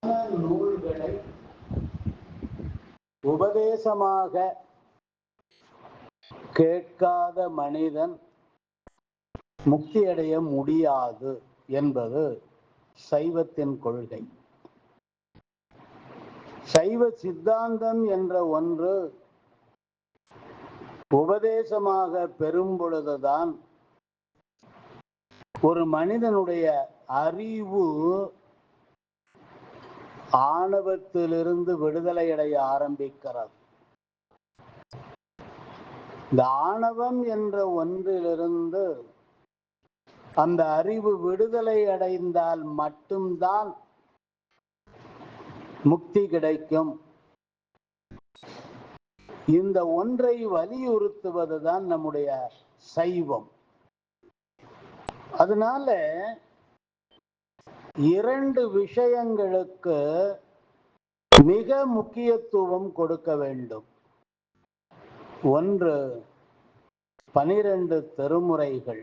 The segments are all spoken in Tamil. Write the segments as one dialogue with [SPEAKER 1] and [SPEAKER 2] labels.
[SPEAKER 1] நூல்களை உபதேசமாக கேட்காத மனிதன் முக்தியடைய முடியாது என்பது சைவத்தின் கொள்கை. சைவ சித்தாந்தம் என்ற ஒன்று உபதேசமாக பெறும் பொழுதுதான் ஒரு மனிதனுடைய அறிவு ஆணவத்திலிருந்து விடுதலை அடைய ஆரம்பிக்கிறது. இந்த ஆணவம் என்ற ஒன்றிலிருந்து அந்த அறிவு விடுதலை அடைந்தால் மட்டும்தான் முக்தி கிடைக்கும். இந்த ஒன்றை வலியுறுத்துவதுதான் நம்முடைய சைவம். அதனால இரண்டு விஷயங்களுக்கு மிக முக்கியத்துவம் கொடுக்க வேண்டும். ஒன்று 12 திருமுறைகள்,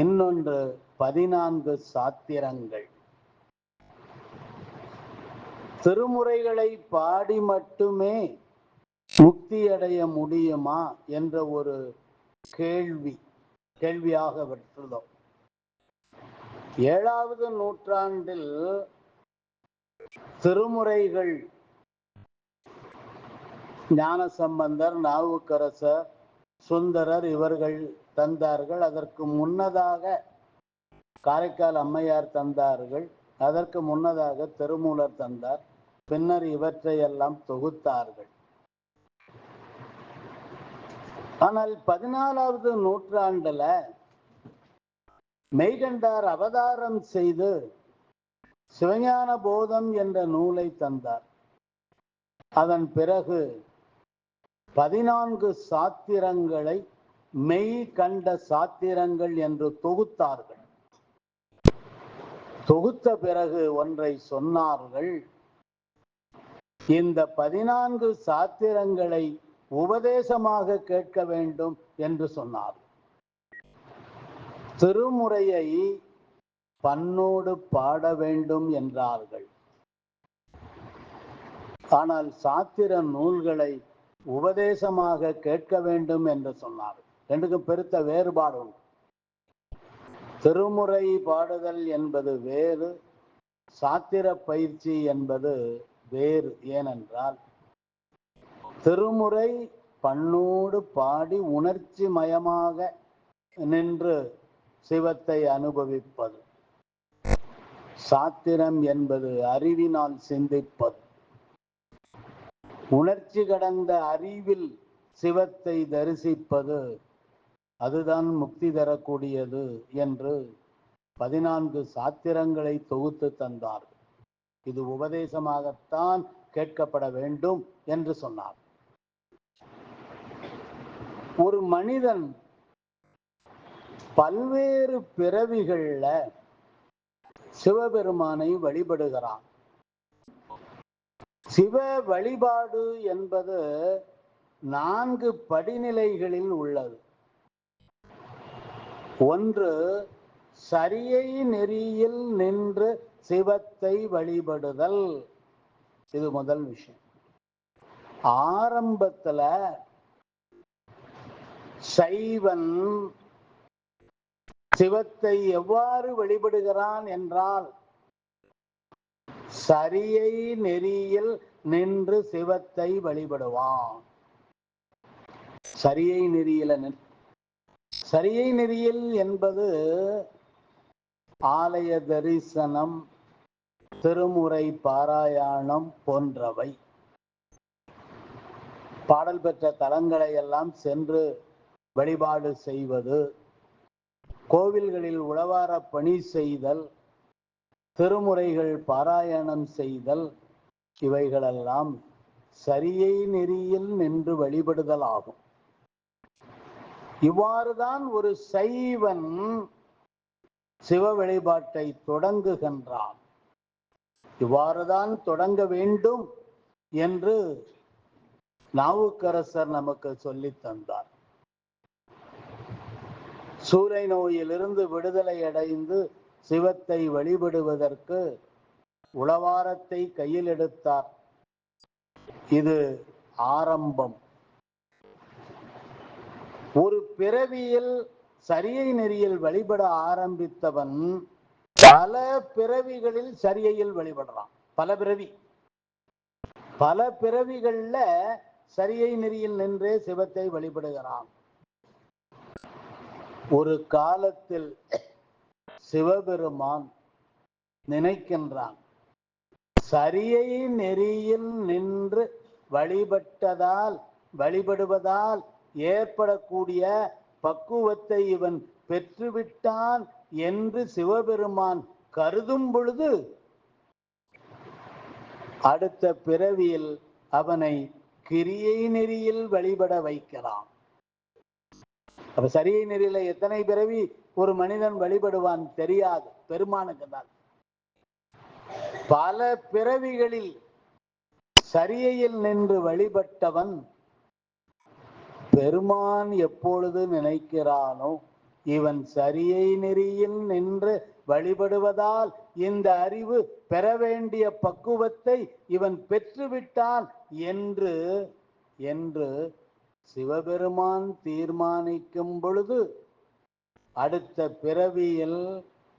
[SPEAKER 1] இன்னொன்று 14 சாத்திரங்கள். திருமுறைகளை பாடி மட்டுமே முக்தி அடைய முடியுமா என்ற ஒரு கேள்வியாக விட்டுள்ளோம். 7வது நூற்றாண்டில் திருமுறைகள் ஞானசம்பந்தர், நாவுக்கரசர், சுந்தரர் இவர்கள் தந்தார்கள். அதற்கு முன்னதாக காரைக்கால் அம்மையார் தந்தார்கள். அதற்கு முன்னதாக திருமூலர் தந்தார். பின்னர் இவற்றையெல்லாம் தொகுத்தார்கள். ஆனால் 14வது நூற்றாண்டுல மெய்கண்டார் அவதாரம் செய்து சிவஞான போதம் என்ற நூலை தந்தார். அதன் பிறகு 14 சாத்திரங்களை மெய் கண்ட சாத்திரங்கள் என்று தொகுத்தார்கள். தொகுத்த பிறகு ஒன்றை சொன்னார்கள், இந்த 14 சாத்திரங்களை உபதேசமாக கேட்க வேண்டும் என்று சொன்னார். திருமுறையை பண்ணோடு பாட வேண்டும் என்றார்கள். ஆனால் சாத்திர நூல்களை உபதேசமாக கேட்க வேண்டும் என்று சொன்னார். ரெண்டுக்கும் பெருத்த வேறுபாடு உண்டு. திருமுறை பாடுதல் என்பது வேறு, சாத்திர பயிற்சி என்பது வேறு. ஏனென்றால் திருமுறை பண்ணோடு பாடி உணர்ச்சி மயமாக நின்று சிவத்தை அனுபவிப்பது. சாத்திரம் என்பது அறிவினால் சிந்திப்பது. உணர்ச்சி கடந்த அறிவில் சிவத்தை தரிசிப்பது, அதுதான் முக்தி தரக்கூடியது என்று 14 சாத்திரங்களை தொகுத்து தந்தார்கள். இது உபதேசமாகத்தான் கேட்கப்பட வேண்டும் என்று சொன்னார். ஒரு மனிதன் பல்வேறு பிறவிகள்ல சிவபெருமானை வழிபடுகிறான். சிவ வழிபாடு என்பது 4 படிநிலைகளில் உள்ளது. ஒன்று, சரியை நெறியில் நின்று சிவத்தை வழிபடுதல். இது முதல் விஷயம். ஆரம்பத்துல சைவன் சிவத்தை எவ்வாறு வழிபடுகிறான் என்றால், சரியை நெறியில் நின்று சிவத்தை வழிபடுவான். சரியை நெறியில் என்பது ஆலய தரிசனம், திருமுறை பாராயணம் போன்றவை. பாடல் பெற்ற தலங்களை எல்லாம் சென்று வழிபாடு செய்வது, கோவில்களில் உழவார பணி செய்தல், திருமுறைகள் பாராயணம் செய்தல், இவைகளெல்லாம் சரியை நெறியில் நின்று வழிபடுதல் ஆகும். இவ்வாறுதான் ஒரு சைவன் சிவ வழிபாட்டை தொடங்குகின்றான். இவ்வாறுதான் தொடங்க வேண்டும் என்று நாவுக்கரசர் நமக்கு சொல்லித் தந்தார். சூளை நோயிலிருந்து விடுதலை அடைந்து சிவத்தை வழிபடுவதற்கு உளவாரத்தை கையில் எடுத்தார். இது ஆரம்பம். ஒரு பிறவியில் சரியை நெறியில் வழிபட ஆரம்பித்தவன் பல பிறவிகளில் சரியையில் வழிபடுறான். பல பிறவிகள்ல சரியை நெறியில் நின்றே சிவத்தை வழிபடுகிறான். ஒரு காலத்தில் சிவபெருமான் நினைக்கின்றான், சரியை நெறியில் நின்று வழிபடுவதால் ஏற்படக்கூடிய பக்குவத்தை இவன் பெற்றுவிட்டான் என்று சிவபெருமான் கருதும் பொழுது அடுத்த பிறவியில் அவனை கிரியை நெறியில் வழிபட வைக்கலாம். அப்ப சரியை நெறியில எத்தனை பிறவி ஒரு மனிதன் வழிபடுவான் தெரியாது, பெருமானுக்கு தான். பல பிறவிகளில் சரியையில் நின்று வழிபட்டவன் பெருமான் எப்பொழுது நினைக்கிறானோ இவன் சரியை நெறியில் நின்று வழிபடுவதால் இந்த அறிவு பெற வேண்டிய பக்குவத்தை இவன் பெற்றுவிட்டான் என்று சிவபெருமான் தீர்மானிக்கும் பொழுது அடுத்த பிறவியில்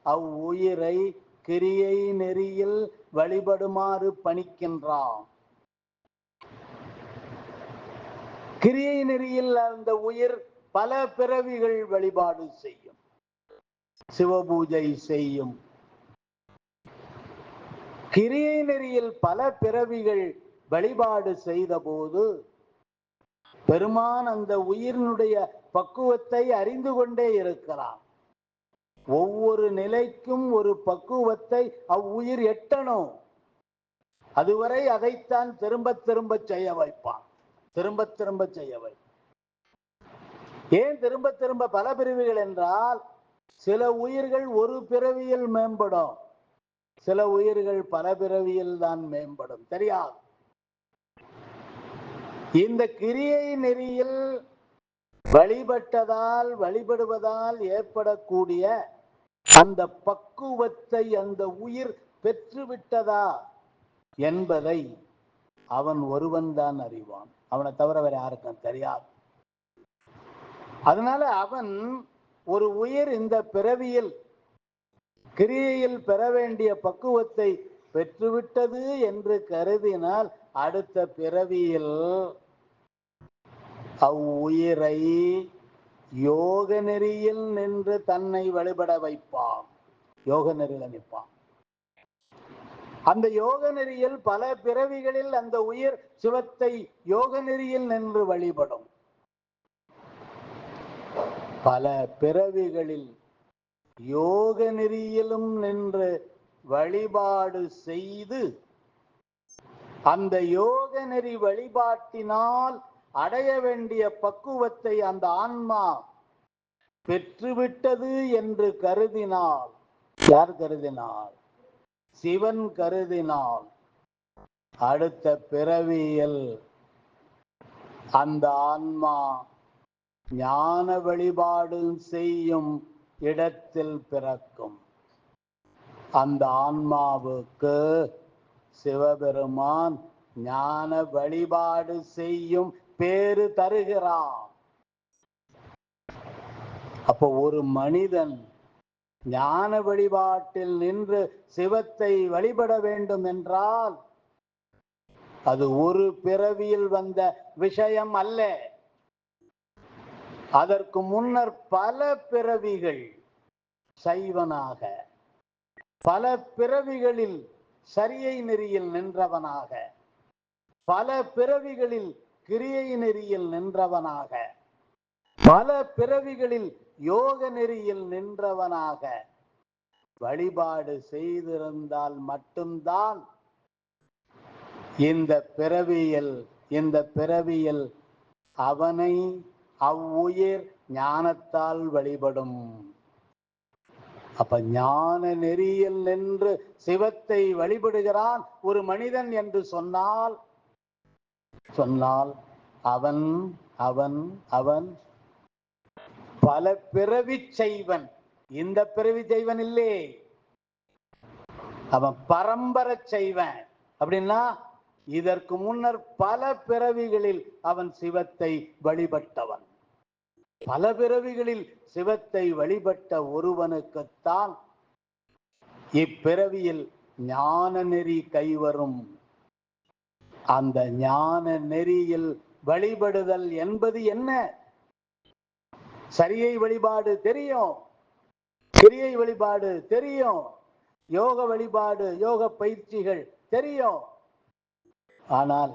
[SPEAKER 1] அவ்வுயிரை கிரியை நெறியில் வழிபடுமாறு பணிக்கின்றான். கிரியை நெறியில் அந்த உயிர் பல பிறவிகள் வழிபாடு செய்யும், சிவபூஜை செய்யும். கிரியை நெறியில் பல பிறவிகள் வழிபாடு செய்த போது பெருமான் அந்த உயிரினுடைய பக்குவத்தை அறிந்து கொண்டே இருக்கிறான். ஒவ்வொரு நிலைக்கும் ஒரு பக்குவத்தை அவ்வுயிர் எட்டணும். அதுவரை அதைத்தான் திரும்ப திரும்ப செய்ய வைப்பான். ஏன் திரும்ப திரும்ப பல பிரிவுகள் என்றால், சில உயிர்கள் ஒரு பிறவியில் மேம்படும், சில உயிர்கள் பல பிறவியில் தான் மேம்படும். தெரியாது. இந்த கிரியை நெறியில் வழிபடுவதால் ஏற்படக்கூடிய அந்த பக்குவத்தை அந்த உயிர் பெற்றுவிட்டதா என்பதை அவன் ஒருவன் தான் அறிவான். அவனை தவிர வேற யாருக்கும் தெரியாது. அதனால அவன் ஒரு உயிர் இந்த பிறவியில் கிரியையில் பெற வேண்டிய பக்குவத்தை பெற்றுவிட்டது என்று கருதினால் அடுத்த பிறவியில் அவ்வுயிரை யோக நெறியில் நின்று தன்னை வழிபட வைப்பான். யோக நெறியில் நிற்பான். அந்த யோக நெறியில் பல பிறவிகளில் அந்த உயிர் சிவத்தை யோக நெறியில் நின்று வழிபடும். பல பிறவிகளில் யோக நெறியிலும் நின்று வழிபாடு செய்து அந்த யோக நெறி வழிபாட்டினால் அடைய வேண்டிய பக்குவத்தை அந்த ஆன்மா பெற்றுவிட்டது என்று கருதினால், யார் கருதினால்? சிவன் கருதினால் அடுத்த பிறவியில் அந்த ஆன்மா ஞான வழிபாடு செய்யும் இடத்தில் பிறக்கும். அந்த ஆன்மாவுக்கு சிவபெருமான் ஞான வழிபாடு செய்யும் பேரு தருகிறான். அப்போ ஒரு மனிதன் ஞான வழிபாட்டில் நின்று சிவத்தை வழிபட வேண்டும் என்றால் அது ஒரு பிறவியில் வந்த விஷயம் அல்ல. அதற்கு முன்னர் பல பிறவிகள் சைவனாக, பல பிறவிகளில் சரியை நெறியில் நின்றவனாக, பல பிறவிகளில் கிரியை நெறியில் நின்றவனாக, பல பிறவிகளில் யோக நெறியில் நின்றவனாக வழிபாடு செய்திருந்தால் மட்டும்தான் இந்த பிறவியில் அவனை அவ்வுயிர் ஞானத்தால் வழிபடும். அப்ப ஞான நெறியில் நின்று சிவத்தை வழிபடுகிறான் ஒரு மனிதன் என்று சொன்னால் அவன் அவன் அவன் பல பிறவி செய்வன். இந்த பிறவி செய்வன் இல்லே, அவன் பரம்பரை செய்வன் அப்படின்னா இதற்கு முன்னர் பல பிறவிகளில் அவன் சிவத்தை வழிபட்டவன். பல பிறவிகளில் சிவத்தை வழிபட்ட ஒருவனுக்குத்தான் இப்பிறவியில் ஞான நெறி கைவரும். அந்த ஞான நெறியில் வழிபடுதல் என்பது என்ன? சரியை வழிபாடு தெரியும், கிரியை வழிபாடு தெரியும், யோக வழிபாடு யோக பயிற்சிகள் தெரியும். ஆனால்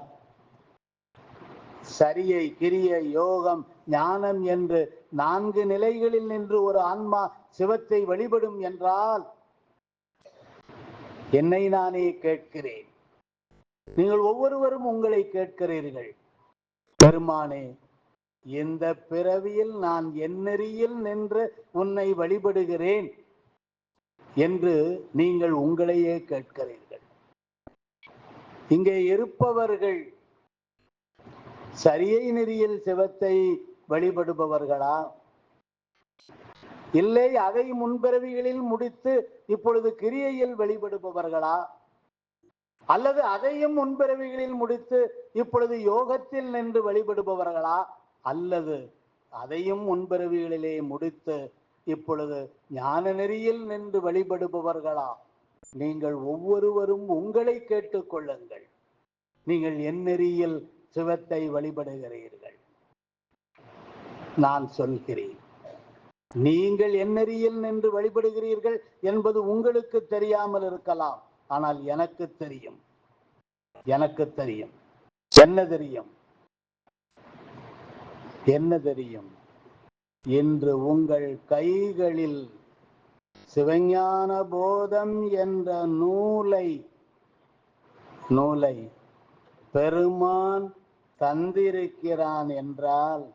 [SPEAKER 1] சரியை கிரியை யோகம் ஞானம் என்று 4 நிலைகளில் நின்று ஒரு ஆன்மா சிவத்தை வழிபடும் என்றால் என்னை நானே கேட்கிறேன், நீங்கள் ஒவ்வொருவரும் உங்களை கேட்கிறீர்கள், பெருமானே இந்த பிறவியில் நான் எந்நெறியில் நின்று உன்னை வழிபடுகிறேன் என்று நீங்கள் உங்களையே கேட்கிறீர்கள். இங்கே இருப்பவர்கள் சரியை நெறியில் சிவத்தை வழிபடுபவர்களா, இல்லை அதை முன்பிறவிகளில் முடித்து இப்பொழுது கிரியையில் வழிபடுபவர்களா, அல்லது அதையும் முன்பிறவிகளில் முடித்து இப்பொழுது யோகத்தில் நின்று வழிபடுபவர்களா, அல்லது அதையும் முன்பிறவிகளிலே முடித்து இப்பொழுது ஞான நெறியில் நின்று வழிபடுபவர்களா? நீங்கள் ஒவ்வொருவரும் உங்களை கேட்டுக்கொள்ளுங்கள். நீங்கள் என் நெறியில் சிவத்தை வழிபடுகிறீர்கள்? நான் சொல்கிறேன், நீங்கள் என் நெறியில் நின்று வழிபடுகிறீர்கள் என்பது உங்களுக்கு தெரியாமல் இருக்கலாம். ஆனால் எனக்கு தெரியும். எனக்கு தெரியும். என்ன தெரியும்? என்ன தெரியும்? இன்று உங்கள் கைகளில் சிவஞான போதம் என்ற நூலை பெருமான் தந்திருக்கிறான் என்றால்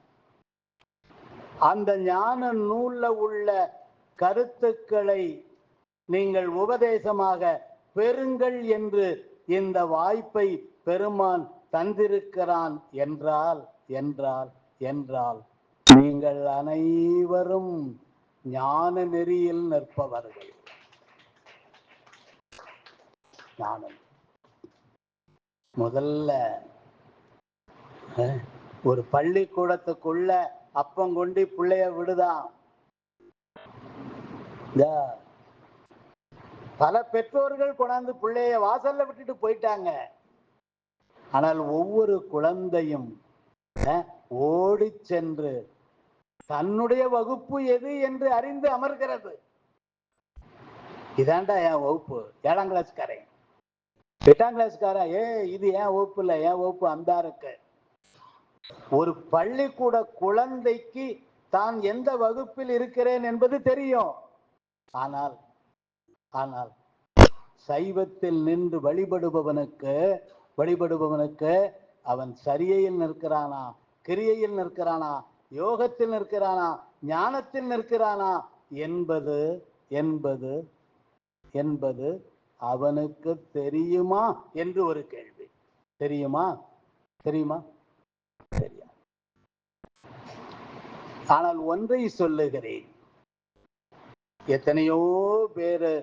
[SPEAKER 1] அந்த ஞான நூல்ல உள்ள கருத்துக்களை நீங்கள் உபதேசமாக பெறுங்கள் என்று இந்த வாய்ப்பை பெருமான் தந்திருக்கிறான் என்றால் என்றால் என்றால் நீங்கள் அனைவரும் ஞான நெறியில் நிற்பவர்கள். ஞானம் முதல்ல ஒரு பள்ளிக்கூடத்துக்குள்ள அப்பம் கொண்டு பிள்ளைய விடுதான். பல பெற்றோர்கள் கொண்டாந்து பிள்ளைய வாசல்ல விட்டுட்டு போயிட்டாங்க. ஆனால் ஒவ்வொரு குழந்தையும் ஓடி சென்று தன்னுடைய வகுப்பு எது என்று அறிந்து அமர்கிறது. இதாண்டா என் வகுப்பு, 7ஆம் கிளாஸ்காரன் 8ஆம் கிளாஸ்காரன், இது என் வகுப்பு இல்ல, என் வகுப்பு அந்த இருக்கு. ஒரு பள்ளிக்கூட குழந்தைக்கு தான் எந்த வகுப்பில் இருக்கிறேன் என்பது தெரியும். ஆனால் ஆனால் சைவத்தில் நின்று வழிபடுபவனுக்கு அவன் சரியையில் நிற்கிறானா, கிரியையில் நிற்கிறானா, யோகத்தில் நிற்கிறானா, ஞானத்தில் நிற்கிறானா என்பது என்பது என்பது அவனுக்கு தெரியுமா என்று ஒரு கேள்வி. தெரியுமா? தெரியுமா? தெரியாது. ஆனால் ஒன்றை சொல்லுகிறேன், எத்தனையோ பேரு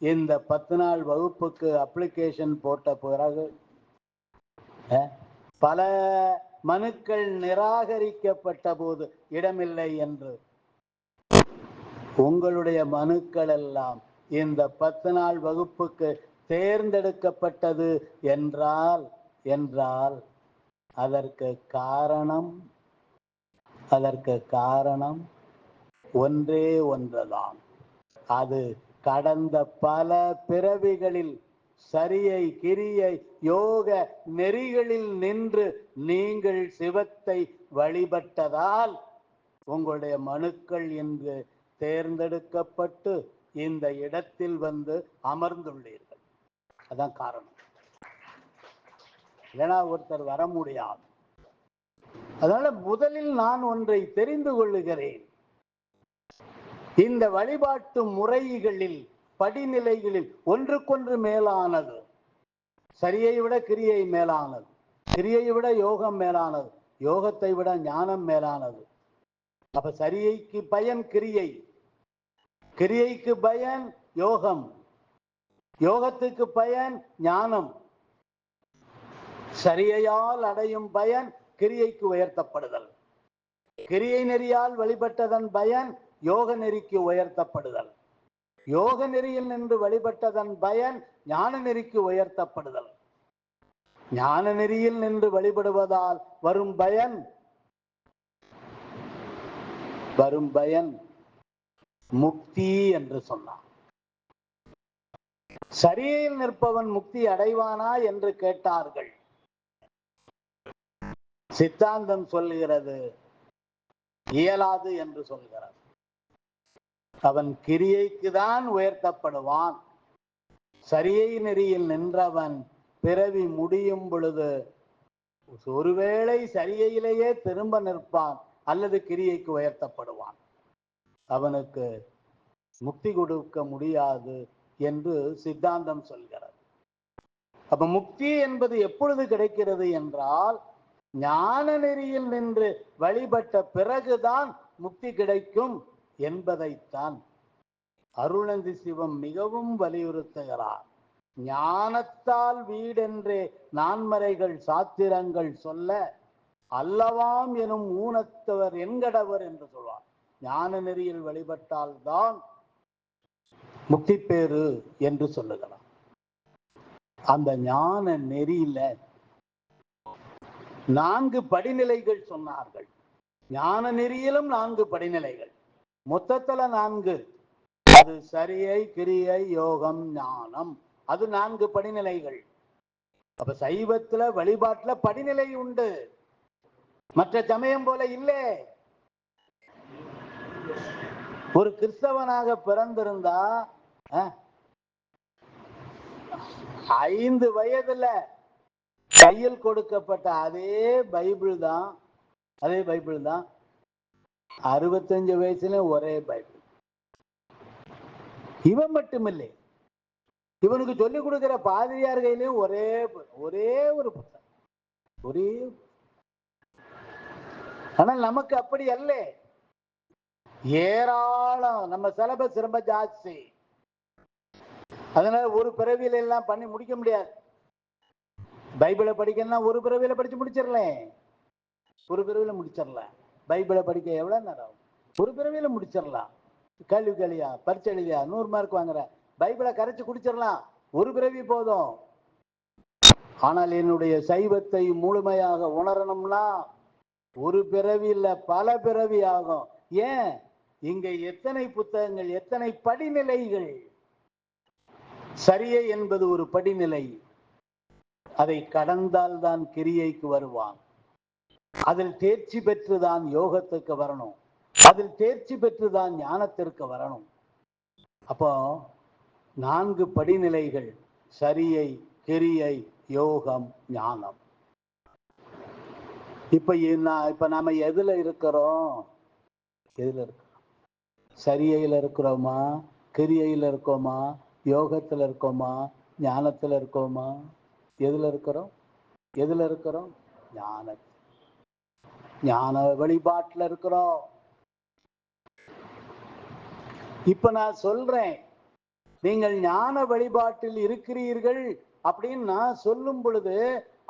[SPEAKER 1] இந்த 10 நாள் வகுப்புக்கு அப்ளிகேஷன் போட்ட பிறகு பல மனுக்கள் நிராகரிக்கப்பட்ட போது இடமில்லை என்று உங்களுடைய மனுக்கள் எல்லாம் இந்த 10 நாள் வகுப்புக்கு தேர்ந்தெடுக்கப்பட்டது என்றால் என்றால் அதற்கு காரணம் ஒன்றே ஒன்றுதான். அது கடந்த பல பிறவிகளில் சரியை கிரியை யோக நெறிகளில் நின்று நீங்கள் சிவத்தை வழிபட்டதால் உங்களுடைய மனுக்கள் இன்று தேர்ந்தெடுக்கப்பட்டு இந்த இடத்தில் வந்து அமர்ந்துள்ளீர்கள். அதான் காரணம். இல்லைனா ஒருத்தர் வர முடியாது. அதனால முதலில் நான் ஒன்றை தெரிந்து கொள்ளுகிறேன், இந்த வழிபாட்டு முறைகளில் படிநிலைகளில் ஒன்றுக்கொன்று மேலானது. சரியை விட கிரியை மேலானது, கிரியை விட யோகம் மேலானது, யோகத்தை விட ஞானம் மேலானது. அப்ப சரியைக்கு பயன் கிரியை, கிரியைக்கு பயன் யோகம், யோகத்துக்கு பயன் ஞானம். சரியையால் அடையும் பயன் கிரியைக்கு உயர்த்தப்படுதல். கிரியை நெறியால் வழிபட்டதன் பயன் யோக நெறிக்கு உயர்த்தப்படுதல். யோக நெறியில் நின்று வழிபட்டதன் பயன் ஞான நெறிக்கு உயர்த்தப்படுதல். ஞான நெறியில் நின்று வழிபடுவதால் வரும் பயன் முக்தி என்று சொன்னார். சரியில் நிற்பவன் முக்தி அடைவானா என்று கேட்டார்கள். சித்தாந்தம் சொல்லுகிறது இயலாது என்று சொல்கிறது. அவன் கிரியைக்கு தான் உயர்த்தப்படுவான். சரியை நெறியில் நின்றவன் பிறவி முடியும் பொழுது ஒருவேளை சரியையிலேயே திரும்ப நிற்பான் அல்லது கிரியைக்கு உயர்த்தப்படுவான். அவனுக்கு முக்தி கொடுக்க முடியாது என்று சித்தாந்தம் சொல்கிறது. அப்ப முக்தி என்பது எப்பொழுது கிடைக்கிறது என்றால் ஞான நெறியில் நின்று வழிபட்ட பிறகுதான் முக்தி கிடைக்கும் என்பதைத்தான் அருணந்தி சிவம் மிகவும் வலியுறுத்துகிறார். ஞானத்தால் வீடென்றே நான்மறைகள் சாத்திரங்கள் சொல்ல அல்லவாம் எனும் ஊனத்தவர் என்கடவர் என்று சொல்வார். ஞான நெறியில் வழிபட்டால் தான் முக்தி பேரு என்று சொல்லுகிறார். அந்த ஞான நெறியில 4 படிநிலைகள் சொன்னார்கள். ஞான நெறியிலும் 4 படிநிலைகள், மொத்தத்துல 4. அது சரியை, கிரியை, யோகம், ஞானம். அது 4 படிநிலைகள். அப்ப சைவத்துல வழிபாட்டுல படிநிலை உண்டு, மற்ற சமயம் போல இல்லை. ஒரு கிறிஸ்தவனாக பிறந்திருந்தா 5 வயதுல கையில் கொடுக்கப்பட்ட அதே பைபிள் தான் 65 வயசுல ஒரே பைபிள். இவன் மட்டுமில்லை, இவனுக்கு சொல்லிக் கொடுக்கிற பாதிரியார் கையிலையும் ஒரே ஒரு புத்தகம், ஒரே. ஆனால் நமக்கு அப்படி அல்ல, ஏராளம். நம்ம சிலபஸ் ரொம்ப ஜாஸ்தி. அதனால ஒரு பிறவியில எல்லாம் பண்ணி முடிக்க முடியாது. பைபிளை படிக்கணும்னா ஒரு பிறவியில படிச்சு முடிச்சிடலாம். பைபிளை படிக்க எவ்வளவு நேரம் ஆகும்? ஒரு பிறவியில முடிச்சிடலாம். கேள்வி கேளியா, பரிச்சை எழுதியா, 100 மார்க் வாங்குற, பைபிளை கரைச்சு குடிச்சிடலாம், ஒரு பிறவி போதும். ஆனால் என்னுடைய சைவத்தை முழுமையாக உணரணும்னா ஒரு பிறவி இல்ல, பல பிறவி ஆகும். ஏன்? இங்க எத்தனை புத்தகங்கள், எத்தனை படிநிலைகள். சரியை என்பது ஒரு படிநிலை. அதை கடந்தால் தான் கிரியைக்கு வருவான். அதில் தேர்ச்சி பெற்றுதான் யோகத்துக்கு வரணும். அதில் தேர்ச்சி பெற்றுதான் ஞானத்திற்கு வரணும். அப்போ 4 படிநிலைகள்: சரியை, கிரியை, யோகம், ஞானம். இப்ப நாம எதுல இருக்கிறோம்? சரியையில இருக்கிறோமா, கிரியையில இருக்கோமா, யோகத்துல இருக்கோமா, ஞானத்துல இருக்கோமா? எதுல இருக்கிறோம்? ஞான வழிபாட்டுல இருக்கிறோம். இப்ப நான் சொல்றேன், நீங்கள் ஞான வழிபாட்டில் இருக்கிறீர்கள் அப்படின்னு நான் சொல்லும் பொழுது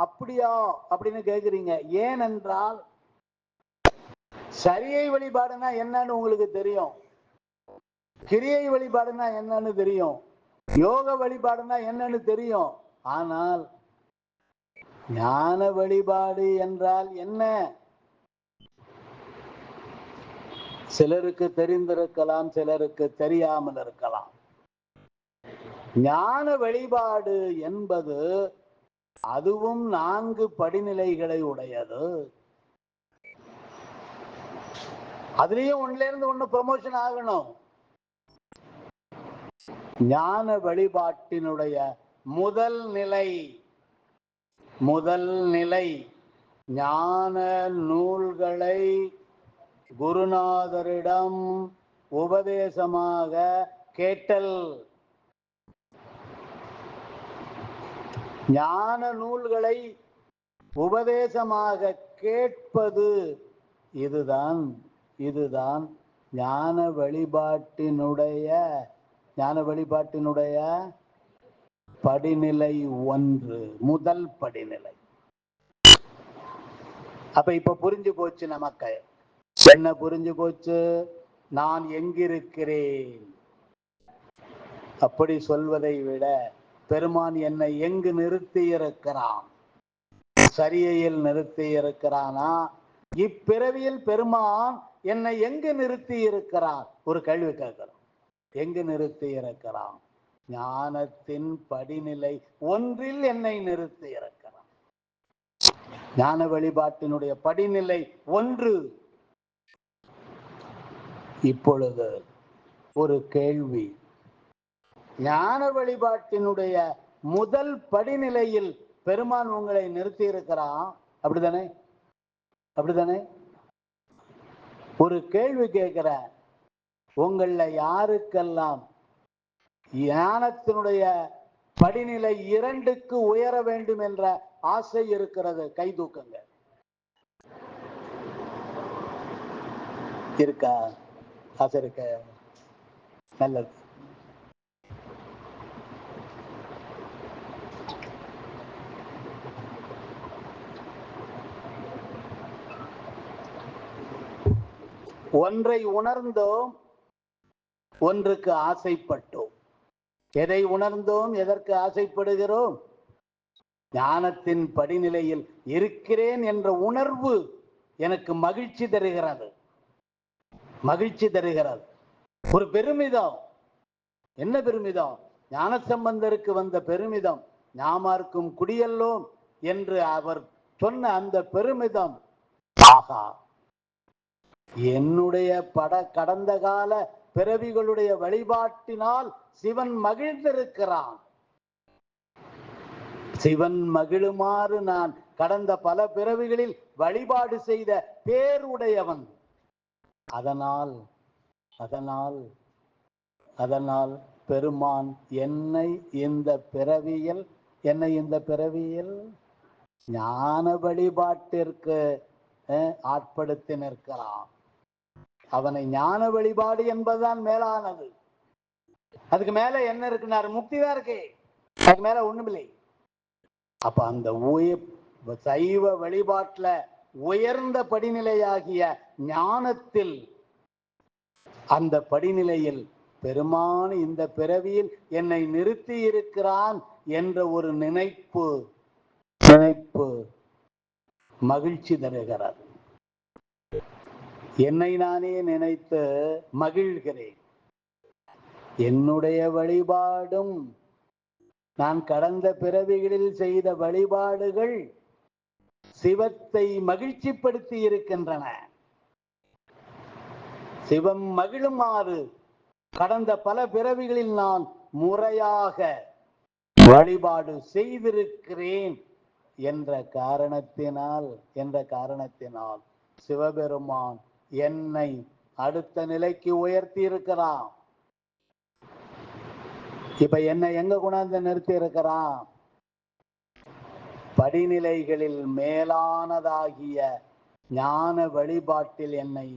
[SPEAKER 1] அப்படியா அப்படின்னு கேக்குறீங்க. ஏனென்றால் சரியை வழிபாடுனா என்னன்னு உங்களுக்கு தெரியும், கிரியை வழிபாடுனா என்னன்னு தெரியும், யோக வழிபாடுனா என்னன்னு தெரியும். ஆனால் ஞான வழிபாடு என்றால் என்ன? சிலருக்கு தெரிந்திருக்கலாம், சிலருக்கு தெரியாமல் இருக்கலாம். ஞான வழிபாடு என்பது அதுவும் 4 படிநிலைகளை உடையது. அதுலயும் ஒண்ணுல இருந்து ஒண்ணு ப்ரமோஷன் ஆகணும். ஞான வழிபாட்டினுடைய முதல் நிலை ஞான நூல்களை குருநாதரிடம் உபதேசமாக கேட்டல். ஞான நூல்களை உபதேசமாக கேட்பது, இதுதான் ஞான வழிபாட்டினுடைய படிநிலை 1, முதல் படிநிலை. அப்ப இப்ப புரிஞ்சு போச்சு நமக்கு. என்ன புரிஞ்சு போச்சு? நான் எங்கிருக்கிறேன் அப்படி சொல்வதை விட பெருமான் என்னை எங்கு நிறுத்தி இருக்கிறான்? சரியையில் நிறுத்தி இருக்கிறானா? இப்பிறவியில் பெருமான் என்னை எங்கு நிறுத்தி இருக்கிறான்? ஒரு கேள்வி கேட்கிறோம். எங்கு நிறுத்தி இருக்கிறான்? ஞானத்தின் படிநிலை 1 என்னை நிறுத்தி இருக்கிறான். ஞான வழிபாட்டினுடைய படிநிலை 1. இப்பொழுது ஒரு கேள்வி. ஞான வழிபாட்டினுடைய முதல் படிநிலையில் பெருமான் உங்களை நிறுத்தி இருக்கிறான், அப்படித்தானே? அப்படித்தானே? ஒரு கேள்வி கேட்கிறேன். உங்கள யாருக்கெல்லாம் ஞானத்தினுடைய படிநிலை 2க்கு உயர வேண்டும் என்ற ஆசை இருக்கிறது? கை தூக்குங்க. இருக்கா? ஆசை இருக்க? நல்லது. ஒன்றை உணர்ந்தோம், ஒன்றுக்கு ஆசைப்பட்டோம். எதை உணர்ந்தோம்? எதற்கு ஆசைப்படுகிறோம்? ஞானத்தின் படிநிலையில் இருக்கிறேன் என்ற உணர்வு எனக்கு மகிழ்ச்சி தருகிறது. மகிழ்ச்சி தருகிறது. ஒரு பெருமிதம். என்ன பெருமிதம்? ஞானசம்பந்தருக்கு வந்த பெருமிதம். ஞாமார்க்கும் குடியல்லோம் என்று அவர் சொன்ன அந்த பெருமிதம். ஆகா, என்னுடைய கடந்த கால பிறவிகளுடைய வழிபாட்டினால் சிவன் மகிழ்ந்திருக்கிறான். சிவன் மகிழுமாறு நான் கடந்த பல பிறவிகளில் வழிபாடு செய்த பேருடையவன். அதனால் அதனால் அதனால் பெருமான் என்னை இந்த பிறவியில் ஞான வழிபாட்டிற்கு ஆட்படுத்தி நிற்கிறான். அவனை ஞான வழிபாடு என்பதுதான் மேலானது. அதுக்கு மேல என்ன இருக்குனாரு? முக்தி தான் இருக்கு. அதுக்கு மேல ஒண்ணுமில்லை. அப்ப அந்த சைவ வழிபாட்டுல உயர்ந்த படிநிலையாகிய ஞானத்தில், அந்த படிநிலையில் பெருமான் இந்த பிறவியில் என்னை நிறுத்தி இருக்கிறான் என்ற ஒரு நினைப்பு மகிழ்ச்சி தருகிறது. என்னை நானே நினைத்து மகிழ்கிறேன். என்னுடைய வழிபாடும் நான் கடந்த பிறவிகளில் செய்த வழிபாடுகள் சிவத்தை மகிழ்ச்சிப்படுத்தி இருக்கின்றன. சிவம் மகிழுமாறு கடந்த பல பிறவிகளில் நான் முறையாக வழிபாடு செய்திருக்கிறேன் என்ற காரணத்தினால் சிவபெருமான் என்னை அடுத்த நிலைக்கு உயர்த்தி இருக்கிறான். இப்ப என்னை எங்க கொண்டாந்து நிறுத்தி இருக்கிறான்? படிநிலைகளில் மேலானதாகிய ஞான வழிபாட்டில் என்னை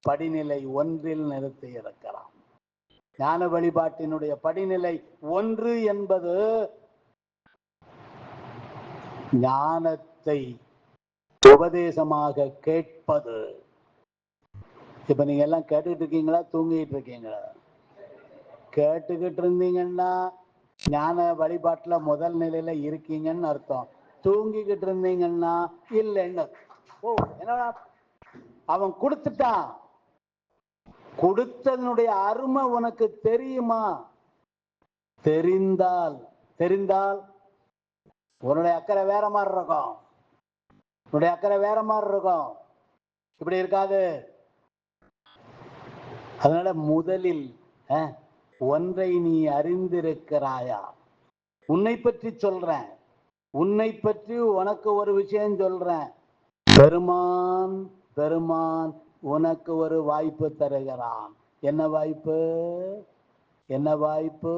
[SPEAKER 1] படிநிலை 1 நிறுத்தி இருக்கிறான். ஞான வழிபாட்டினுடைய படிநிலை 1 என்பது ஞானத்தை உபதேசமாக கேட்பது. இப்ப நீங்க எல்லாம் கேட்டுக்கிட்டு இருக்கீங்களா, தூங்கிட்டு இருக்கீங்களா? கேட்டுக்கிட்டு இருந்தீங்கன்னா ஞான வழிபாட்டுல முதல் நிலையில இருக்கீங்கன்னு அர்த்தம். தூங்கிக்கிட்டு இருந்தீங்கன்னா இல்லைன்னு. ஓ, என்னடா அவன் கொடுத்துட்டான், கொடுத்ததனுடைய அருமை உனக்கு தெரியுமா? தெரிந்தால் உன்னுடைய அக்கறை வேற மாதிரி இருக்கும். இப்படி இருக்காது. அதனால முதலில் ஒன்றை நீ அறிந்திருக்கிறாயா? உன்னை பற்றி சொல்றேன். உன்னை பற்றி உனக்கு ஒரு விஷயம் சொல்றேன். பெருமான் உனக்கு ஒரு வாய்ப்பு தருகிறான். என்ன வாய்ப்பு?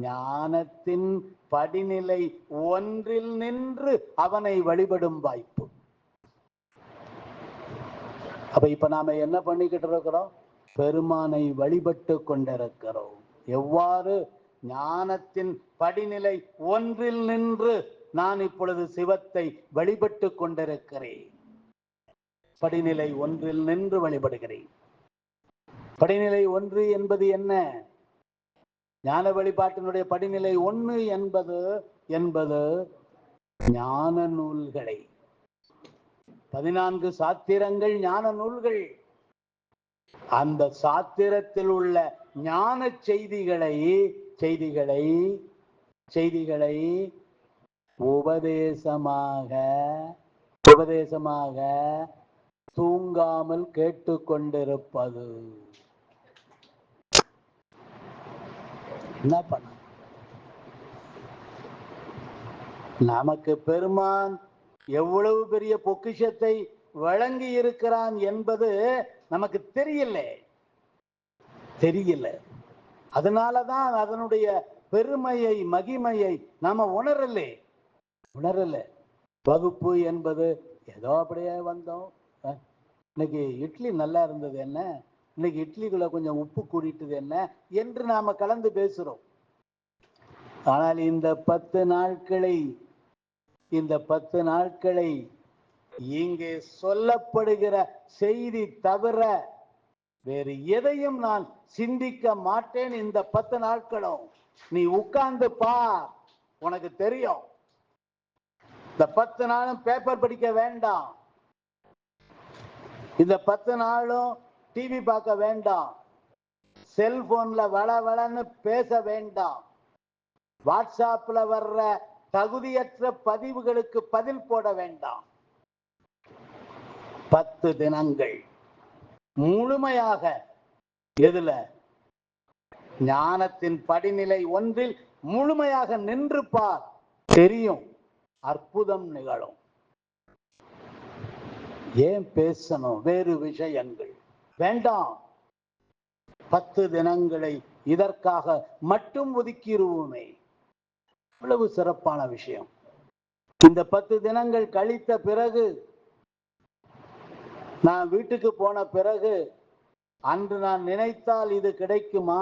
[SPEAKER 1] ஞானத்தின் படிநிலை 1 நின்று அவனை வழிபடும் வாய்ப்பு. அப்ப இப்ப நாம என்ன பண்ணிக்கிட்டு இருக்கிறோம்? பெருமானை வழிபட்டு கொண்டிருக்கிறோம். எவ்வாறு ஞானத்தின் படிநிலை ஒன்றில் நின்று நான் இப்பொழுது சிவத்தை வழிபட்டு கொண்டிருக்கிறேன். படிநிலை ஒன்றில் நின்று வழிபடுகிறேன். படிநிலை ஒன்று என்பது என்ன? ஞான வழிபாட்டினுடைய படிநிலை ஒன்று என்பது ஞான நூல்களை, 14 சாத்திரங்கள் ஞான நூல்கள். அந்த சாத்திரத்தில் உள்ள ஞான செய்திகளை உபதேசமாக தூங்காமல் கேட்டுக்கொண்டிருப்பது. என்ன பண்ண? நமக்கு பெருமான் எவ்வளவு பெரிய பொக்கிஷத்தை வழங்கி இருக்கிறான் என்பது நமக்கு தெரியல. அதனாலதான் அதனுடைய பெருமையை, மகிமையை நாம உணரல. வகுப்பு என்பது ஏதோ அப்படியே வந்தோம். இன்னைக்கு இட்லி நல்லா இருந்தது என்ன, இன்னைக்கு இட்லிக்குள்ள கொஞ்சம் உப்பு கூடிட்டது என்ன என்று நாம கலந்து பேசுறோம். ஆனால் இந்த 10 நாட்களை இங்கே சொல்லப்படுகிற செய்தி தவிர வேறு எதையும் நான் சிந்திக்க மாட்டேன். இந்த 10 நாட்களும் நீ உட்கார்ந்து பார், உனக்கு தெரியும். இந்த 10 நாளும் பேப்பர் படிக்க வேண்டாம். இந்த 10 நாளும் டிவி பார்க்க வேண்டாம். செல்போன்ல வளவளன்னு பேச வேண்டாம். வாட்ஸ்அப்ல வர்ற தகுதியற்ற பதிவுகளுக்கு பதில் போட வேண்டாம். 10 தினங்கள் முழுமையாக எதுல? ஞானத்தின் படிநிலை ஒன்றில் முழுமையாக நின்று பார், தெரியும், அற்புதம் நிகழும். ஏன் பேசணும் வேறு விஷயங்கள்? வேண்டாம். 10 தினங்களை இதற்காக மட்டும் ஒதுக்கிடுவோமே. இவ்வளவு சிறப்பான விஷயம். இந்த 10 தினங்கள் கழித்த பிறகு, நான் வீட்டுக்கு போன பிறகு, அன்று நான் நினைத்தால் இது கிடைக்குமா?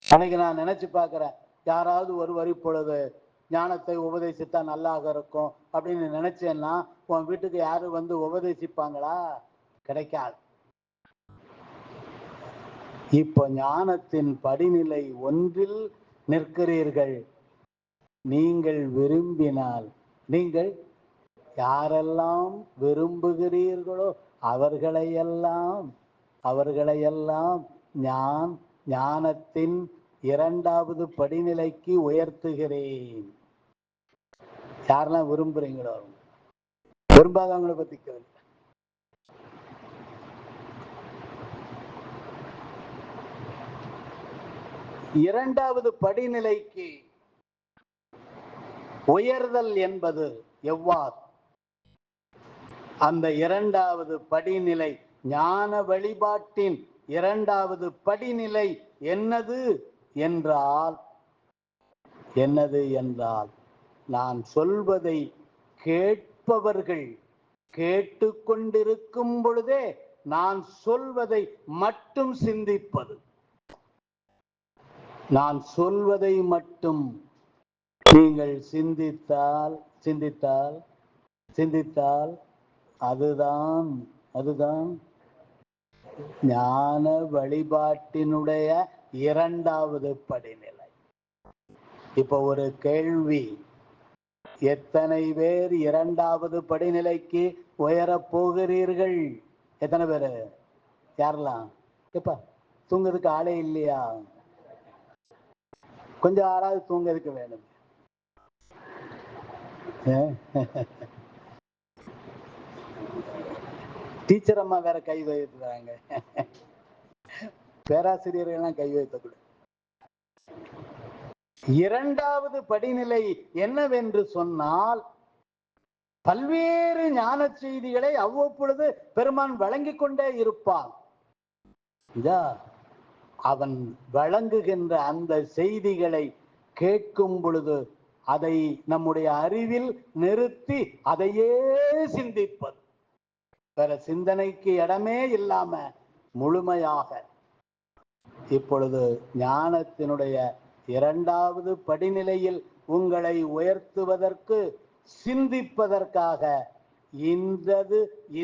[SPEAKER 1] அன்னைக்கு நான் நினைச்சு பார்க்கிறேன், யாராவது ஒருவர் இப்பொழுது ஞானத்தை உபதேசித்தா நல்லாக இருக்கும் அப்படின்னு நினைச்சேன்னா, உன் வீட்டுக்கு யாரும் வந்து உபதேசிப்பாங்களா? கிடைக்காது. இப்போ ஞானத்தின் படிநிலை ஒன்றில் நிற்கிறீர்கள். நீங்கள் விரும்பினால், நீங்கள் யாரெல்லாம் விரும்புகிறீர்களோ அவர்களையெல்லாம் ஞானத்தின் 2வது படிநிலைக்கு உயர்த்துகிறேன். யாரெல்லாம் விரும்புறீங்களோ, விரும்பாதவங்களை பத்தி கேள்வி. இரண்டாவது படிநிலைக்கு உயர்தல் என்பது எவ்வாறு? அந்த 2வது படிநிலை, ஞான வழிபாட்டின் 2வது படிநிலை என்னது என்றால், நான் சொல்வதை கேட்பவர்கள் கேட்டுக்கொண்டிருக்கும் பொழுதே நான் சொல்வதை மட்டும் சிந்திப்பது. நான் சொல்வதை மட்டும் நீங்கள் சிந்தித்தால் அதுதான் ஞான வழிபாட்டினுடைய 2வது படிநிலை. இப்ப ஒரு கேள்வி, எத்தனை பேர் 2வது படிநிலைக்கு உயரப் போகிறீர்கள்? எத்தனை பேரு? யாரெல்லாம்? எப்ப தூங்குறதுக்கு ஆளே இல்லையா? கொஞ்சம் ஆளாவது தூங்குறதுக்கு வேணும். டீச்சர் அம்மா வேற கை வைக்கிறாங்க, பேராசிரியர்கள் கை வைத்தக்கூட. 2வது படிநிலை என்னவென்று சொன்னால், பல்வேறு ஞான செய்திகளை அவ்வப்பொழுது பெருமான் வழங்கிக் கொண்டே இருப்பான். அவன் வழங்குகின்ற அந்த செய்திகளை கேட்கும் பொழுது அதை நம்முடைய அறிவில் நிறுத்தி அதையே சிந்திப்பது. வேற சிந்தனைக்கு இடமே இல்லாம முழுமையாக இப்பொழுது ஞானத்தினுடைய இரண்டாவது படிநிலையில் உங்களை உயர்த்துவதற்கு, சிந்திப்பதற்காக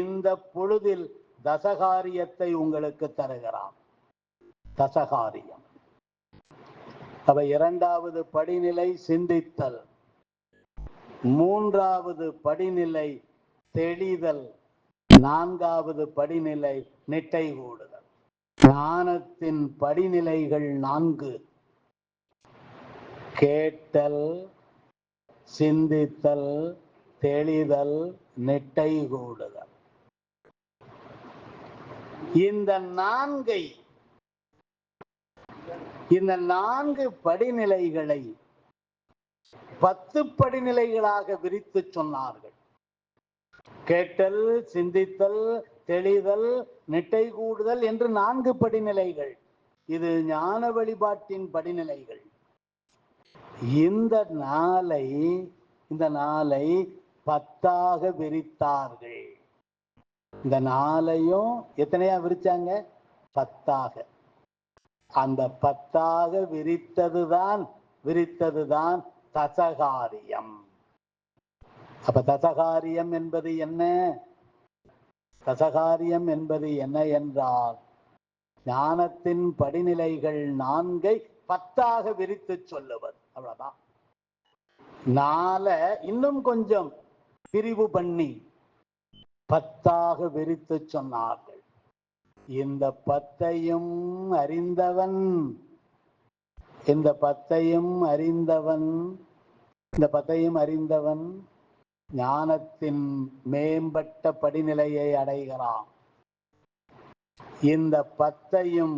[SPEAKER 1] இந்த பொழுதில் தசகாரியத்தை உங்களுக்கு தருகிறான். தசகாரியம். அப்ப இரண்டாவது படிநிலை சிந்தித்தல், மூன்றாவது படிநிலை தெளிதல், நான்காவது படிநிலை நிட்டை கூடுதல். ஞானத்தின் படிநிலைகள் 4: கேட்டல், சிந்தித்தல், தெளிதல், நிட்டை கூடுதல். இந்த 4 படிநிலைகளை 10 படிநிலைகளாக விரித்து சொன்னார்கள். கேட்டல், சிந்தித்தல், தெளிதல், நிட்டை கூடுதல் என்று 4 படிநிலைகள். இது ஞான வழிபாட்டின் படிநிலைகள். இந்த நாளை 10ஆக விரித்தார்கள். இந்த நாளையும் எத்தனையா விரிச்சாங்க? 10ஆக. அந்த 10ஆக விரித்ததுதான் தசகாரியம். அப்ப தசகாரியம் என்பது என்ன? தசகாரியம் என்பது என்ன என்றால், ஞானத்தின் படிநிலைகள் 4ஐ 10ஆக விரித்து சொல்லுவது. அவ்வளவுதான். 4 இன்னும் கொஞ்சம் பிரிவு பண்ணி 10ஆக விரித்து சொன்னார்கள். இந்த 10ஐயும் அறிந்தவன், இந்த 10ஐயும் அறிந்தவன் ஞானத்தின் மேம்பட்ட படிநிலையை அடைகிறான். இந்த 10ஐயும்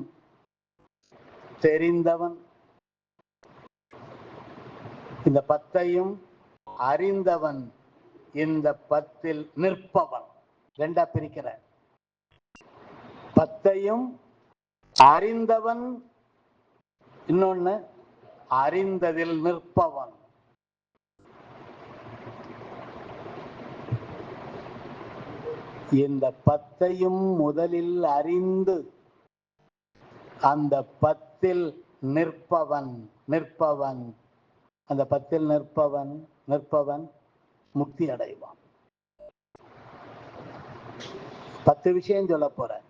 [SPEAKER 1] தெரிந்தவன், இந்த 10ஐயும் அறிந்தவன் இந்த 10இல் நிற்பவன். 2ஆ பிரிக்கிற. 10ஐயும் அறிந்தவன், இன்னொன்னு அறிந்ததில் நிற்பவன். இந்த 10ஐயும் முதலில் அறிந்து அந்த 10இல் நிற்பவன் அந்த 10இல் நிற்பவன் முக்தி அடைவான். 10 விஷயம் சொல்ல போறேன்.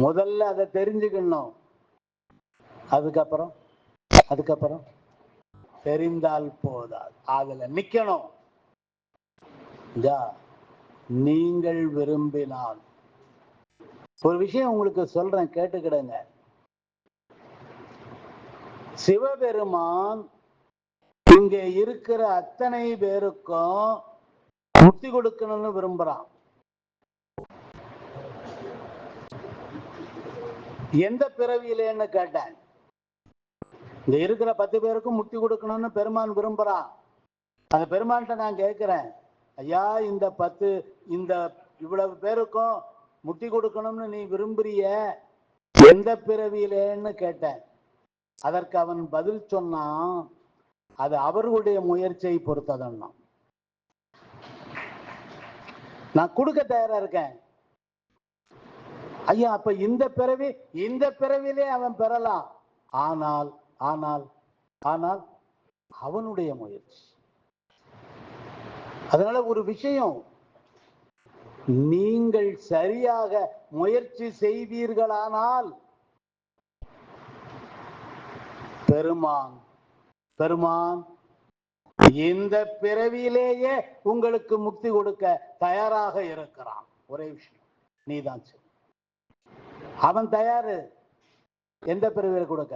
[SPEAKER 1] முதல்ல அதை தெரிஞ்சுக்கணும். அதுக்கப்புறம் தெரிந்தால் போதாது, அதுல நிக்கணும். நீங்கள் விரும்பினால் ஒரு விஷயம் உங்களுக்கு சொல்றேன், கேட்டுக்கிடுங்க. சிவபெருமான் இங்கே இருக்கிற அத்தனை பேருக்கும் முக்தி கொடுக்கணும்னு விரும்புறான். எந்த பிறவியிலேன்னு கேட்டேன். இங்க இருக்கிற 10 பேருக்கும் முக்தி கொடுக்கணும்னு பெருமான் விரும்புறான். அந்த பெருமான்கிட்ட நான் கேட்கிறேன், ஐயா இந்த இவ்வளவு பேருக்கும் முக்தி கொடுக்கணும்னு நீ விரும்புறிய, எந்த பிறவியிலேன்னு கேட்டேன். அதற்கு அவன் பதில் சொன்னான், அது அவர்களுடைய முயற்சியை பொறுத்ததுன்னா. நான் கொடுக்க தயாரா இருக்கேன். ஐயா அப்ப இந்த பிறவிலே அவன் பெறலாம். ஆனால் அவனுடைய முயற்சி. அதனால ஒரு விஷயம், நீங்கள் சரியாக முயற்சி செய்வீர்களானால் பெருமான் இந்த பிறவியிலேயே உங்களுக்கு முக்தி கொடுக்க தயாராக இருக்கிறான். ஒரே விஷயம், நீதான் சரி. அவன் தயாரு. எந்த பிறவியில கொடுக்க?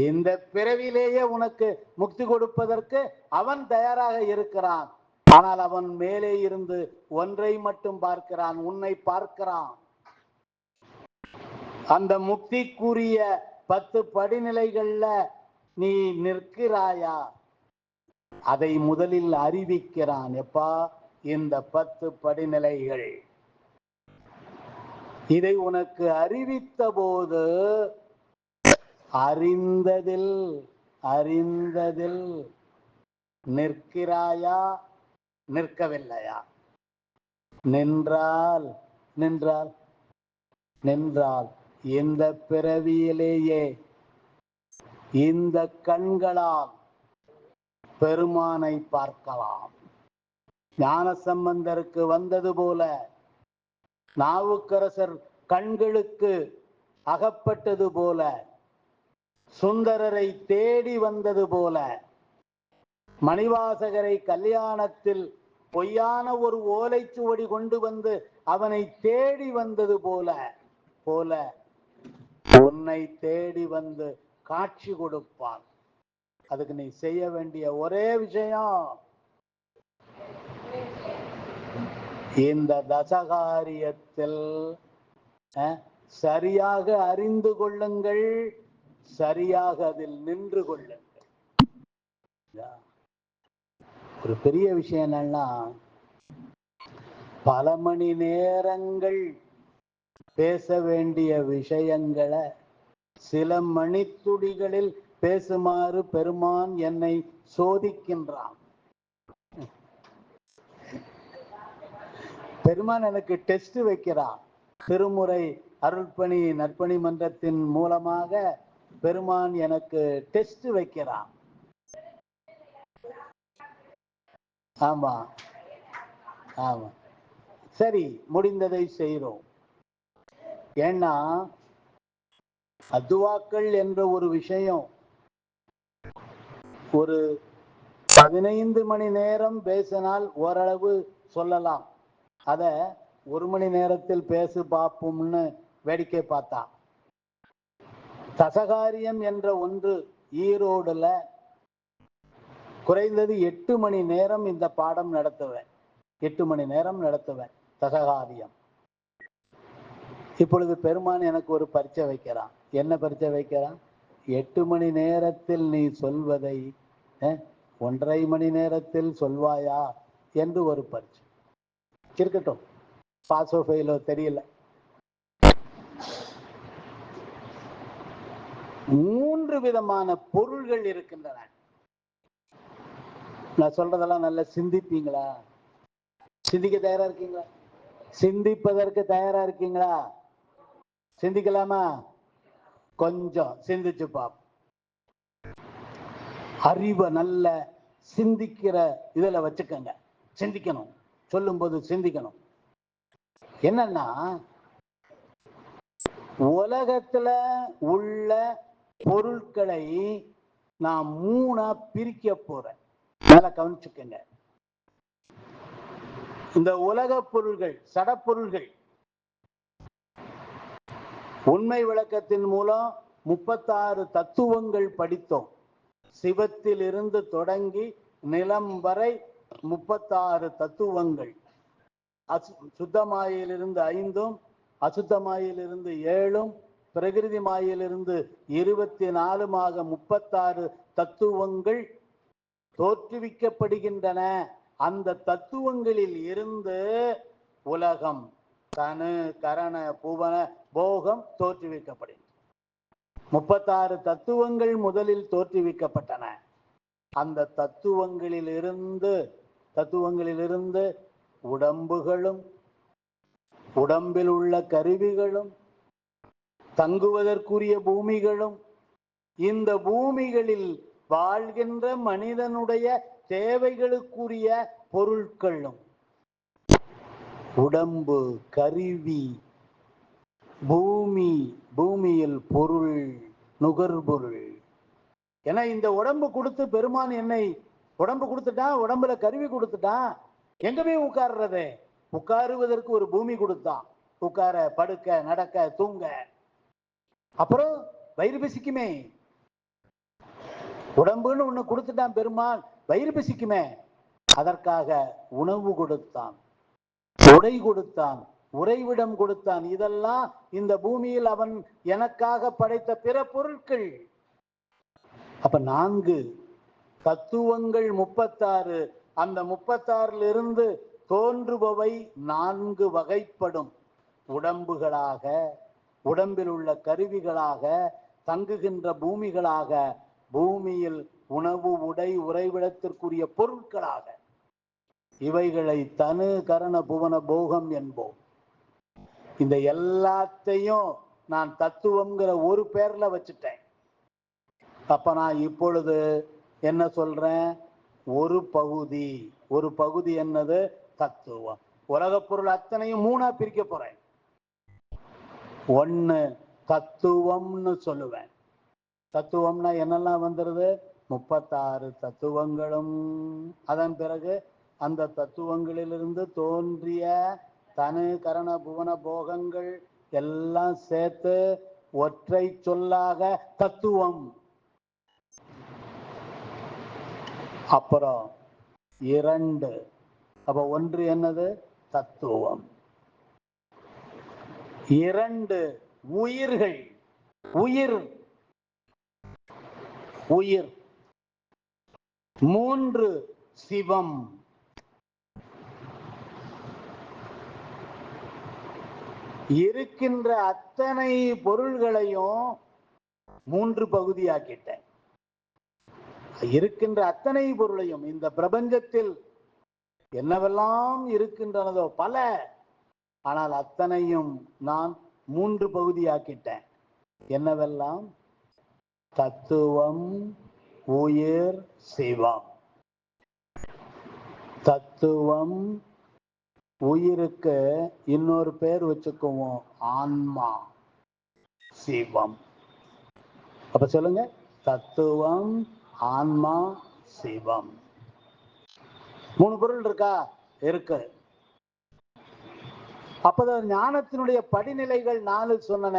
[SPEAKER 1] இந்த பிறவியிலேயே உனக்கு முக்தி கொடுப்பதற்கு அவன் தயாராக இருக்கிறான். ஆனால் அவன் மேலே இருந்து ஒன்றை மட்டும் பார்க்கிறான், உன்னை பார்க்கிறான். அந்த முக்திக்குரிய 10 படிநிலைகள்ல நீ நிற்கிறாயா? அதை முதலில் அறிவிக்கிறான். எப்பா, இந்த 10 படிநிலைகள், இதை உனக்கு அறிவித்த போது அறிந்ததில் நிற்கிறாயா, நிற்கவில்லையா? நின்றால் இந்த பிறவியிலேயே இந்த கண்களால் பெருமானை பார்க்கலாம். ஞானசம்பந்தருக்கு வந்தது போல, நாவுக்கரசர் கண்களுக்கு அகப்பட்டது போல, சுந்தரரை தேடி வந்தது போல, மணிவாசகரை கல்யாணத்தில் பொய்யான ஒரு ஓலைச்சுவடி கொண்டு வந்து அவனை தேடி வந்தது போல உன்னை தேடி வந்து காட்சி கொடுப்பான். அதுக்கு நீ செய்ய வேண்டிய ஒரே விஷயம், இந்த தசகாரியத்தில் சரியாக அறிந்து கொள்ளுங்கள், சரியாக அதில் நின்று கொள்ளுங்கள். ஒரு பெரிய விஷயம் என்னன்னா, பல மணி நேரங்கள் பேச வேண்டிய விஷயங்களை சில மணித்துளிகளில் பேசுமாறு பெருமான் என்னை சோதிக்கின்றான். பெருமான் எனக்கு டெஸ்ட் வைக்கிறான். திருமுறை அருள்பணி நற்பணி மன்றத்தின் மூலமாக பெருமான் எனக்கு டெஸ்ட் வைக்கிறான். ஆமா ஆமா, சரி, முடிந்ததை செய்கிறோம். ஏன்னா அதுவாக்கள் என்ற ஒரு விஷயம் ஒரு 15 மணி நேரம் பேசினால் ஓரளவு சொல்லலாம். அத 1 மணி நேரத்தில் பேசு பார்ப்போம்னு வேடிக்கை பார்த்தா. தசகாரியம் என்ற ஒன்று ஈரோடுல குறைந்தது 8 மணி நேரம் இந்த பாடம் நடத்துவேன். 8 மணி நேரம் நடத்துவேன் தசகாரியம். இப்பொழுது பெருமான் எனக்கு ஒரு பரீட்சை வைக்கிறான். என்ன பரீட்சை வைக்கிறான்? 8 மணி நேரத்தில் நீ சொல்வதை 1.5 மணி நேரத்தில் சொல்வாயா என்று ஒரு பரீட்சை. இருக்கட்டும், பாஸோ ஃபெயிலோ தெரியல. 3 விதமான பொருள்கள் இருக்கின்றன. நான் சொல்றதெல்லாம் நல்லா சிந்திப்பீங்களா? சிந்திக்க தயாரா இருக்கீங்களா? சிந்திப்பதற்கு தயாரா இருக்கீங்களா? சிந்திக்கலாமா? கொஞ்சம் சிந்திச்சு பாப்போம். அறிவை நல்ல சிந்திக்கிற இதுல வச்சுக்கங்க. சிந்திக்கணும், சொல்லும் போது சிந்திக்கணும். என்னன்னா, உலகத்துல உள்ள பொருட்களை நான் 3 பிரிக்க போறேன். நல்லா கவனிச்சுக்கங்க. இந்த உலக பொருள்கள், சடப்பொருள்கள், உண்மை விளக்கத்தின் மூலம் 36 தத்துவங்கள் படித்தோம். சிவத்தில் இருந்து தொடங்கி நிலம் வரை 36 தத்துவங்கள். சுத்தமாயிலிருந்து 5, அசுத்தமாயிலிருந்து 7, பிரகிருதி மாயிலிருந்து 24 36 தத்துவங்கள் தோற்றுவிக்கப்படுகின்றன. அந்த தத்துவங்களில் இருந்து உலகம், தனு, கரண, புவன, போகம் தோற்றுவிக்கப்படுகின்றன. 36 தத்துவங்கள் முதலில் தோற்றுவிக்கப்பட்டன. அந்த தத்துவங்களிலிருந்து உடம்புகளும், உடம்பில் உள்ள கருவிகளும், தங்குவதற்குரிய பூமிகளும், இந்த பூமிகளில் வாழ்கின்ற மனிதனுடைய தேவைகளுக்குரிய பொருட்களும், உடம்பு, கருவி, பூமி, பூமியில் பொருள், நுகர்பொருள். ஏன்னா இந்த உடம்பு கொடுத்து பெருமான் என்னை உடம்பு கொடுத்துட்டான், உடம்புல கருவி கொடுத்துட்டான். எங்க போய் உட்கார்றது? உட்காருவதற்கு ஒரு பூமி கொடுத்தான். உட்கார, படுக்க, நடக்க, தூங்க. அப்புறம் வயிறு பசிக்குமே. உடம்புன்னு ஒண்ணு கொடுத்துட்டான் பெருமான், வயிறு பசிக்குமே. அதற்காக உணவு கொடுத்தான், உடை கொடுத்தான், உறைவிடம் கொடுத்தான். இதெல்லாம் இந்த பூமியில் அவன் எனக்காக படைத்த பிற பொருட்கள். அப்ப 4 தத்துவங்கள் 36. அந்த 36 தோன்றுபவை 4 வகைப்படும். உடம்புகளாக, உடம்பில் உள்ள கருவிகளாக, தங்குகின்ற பூமிகளாக, பூமியில் உணவு, உடை, உறைவிடத்திற்குரிய பொருட்களாக. இவைகளை தனு, கரண, புவன, போகம் என்போம். இந்த எல்லாத்தையும் நான் தத்துவம்ங்கிற ஒரு பேர்ல வச்சுட்டேன். அப்ப நான் இப்பொழுது என்ன சொல்றேன்? ஒரு பகுதி என்னது? தத்துவம். உலக பொருள் அத்தனையும் மூணா பிரிக்க போறேன். ஒன்னு தத்துவம்னு சொல்லுவேன். தத்துவம்னா என்னெல்லாம் வந்துருது? 36 தத்துவங்களும், அதன் பிறகு அந்த தத்துவங்களிலிருந்து தோன்றிய தனு கரண புவன போகங்கள் எல்லாம் சேர்த்து ஒற்றை சொல்லாக தத்துவம். அப்புறம் 2, அப்ப 1 என்னது? தத்துவம். 2 உயிர்கள், உயிர். 3 சிவம். இருக்கின்ற அத்தனை பொருள்களையும் 3 பகுதியாக்கிட்டேன். இருக்கின்ற அத்தனை பொருளையும், இந்த பிரபஞ்சத்தில் என்னவெல்லாம் இருக்கின்றனதோ பல, ஆனால் அத்தனையும் நான் 3 பகுதியாக்கிட்டேன். என்னவெல்லாம்? தத்துவம், உயிர், சிவம். தத்துவம், உயிருக்கு இன்னொரு பேர் வச்சுக்குவோம், ஆன்மா, சிவம். அப்ப சொல்லுங்க, தத்துவம், ஆன்மா, சிவம். 3 பொருள் இருக்கா? இருக்கு. அப்பதான் ஞானத்தினுடைய படிநிலைகள் 4 சொன்னன.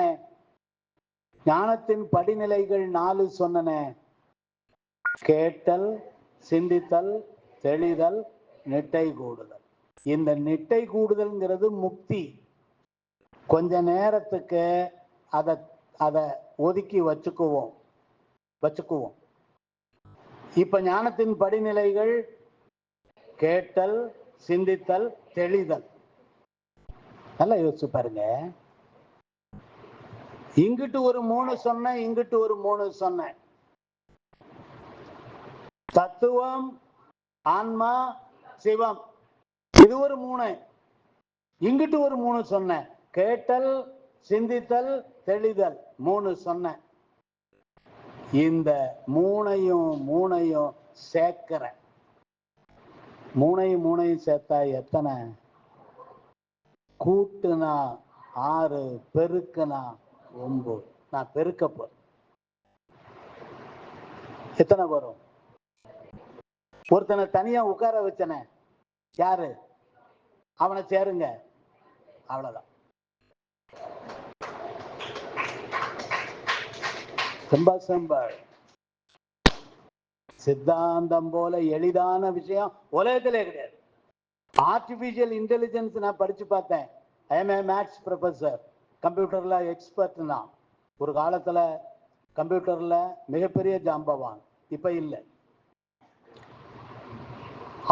[SPEAKER 1] ஞானத்தின் படிநிலைகள் 4 சொன்னன. கேட்டல், சிந்தித்தல், தெளிதல், நிட்டை கூடுதல். இந்த நிட்டை கூடுதல்ங்கிறது முக்தி. கொஞ்ச நேரத்துக்கு அதை ஒதுக்கி வச்சுக்குவோம். இப்ப ஞானத்தின் படிநிலைகள் கேட்டல், சிந்தித்தல், தெளிதல். நல்லா யோசிச்சு பாருங்க. இங்கிட்டு ஒரு 3 சொன்ன, இங்கிட்டு ஒரு 3 சொன்ன. தத்துவம், ஆன்மா, சிவம், இது ஒரு 3. இங்கிட்டு ஒரு 3 சொன்ன. கேட்டல், சிந்தித்தல், தெளிதல், 3 சொன்ன. இந்த மூணையும் சேர்க்கிற. மூணையும் சேர்த்தா எத்தனை? கூட்டுனா 6, பெருக்குனா 9. நான் பெருக்க போறேன். எத்தனை வரும்? ஒருத்தனை தனியா உட்கார வச்சன, யாரு? அவனை சேருங்க, அவ்வளவுதான். சிம்பல் சித்தாந்தம் போல எளிதான விஷயம் உலகத்திலே கிடையாது. ஆர்டிபிஷியல் இன்டெலிஜென்ஸ் நான் படிச்சு பார்த்தேன். I M A maths professor, கம்ப்யூட்டர்ல எக்ஸ்பர்ட் தான். ஒரு காலத்துல கம்ப்யூட்டர்ல மிகப்பெரிய ஜாம்பவான், இப்ப இல்லை.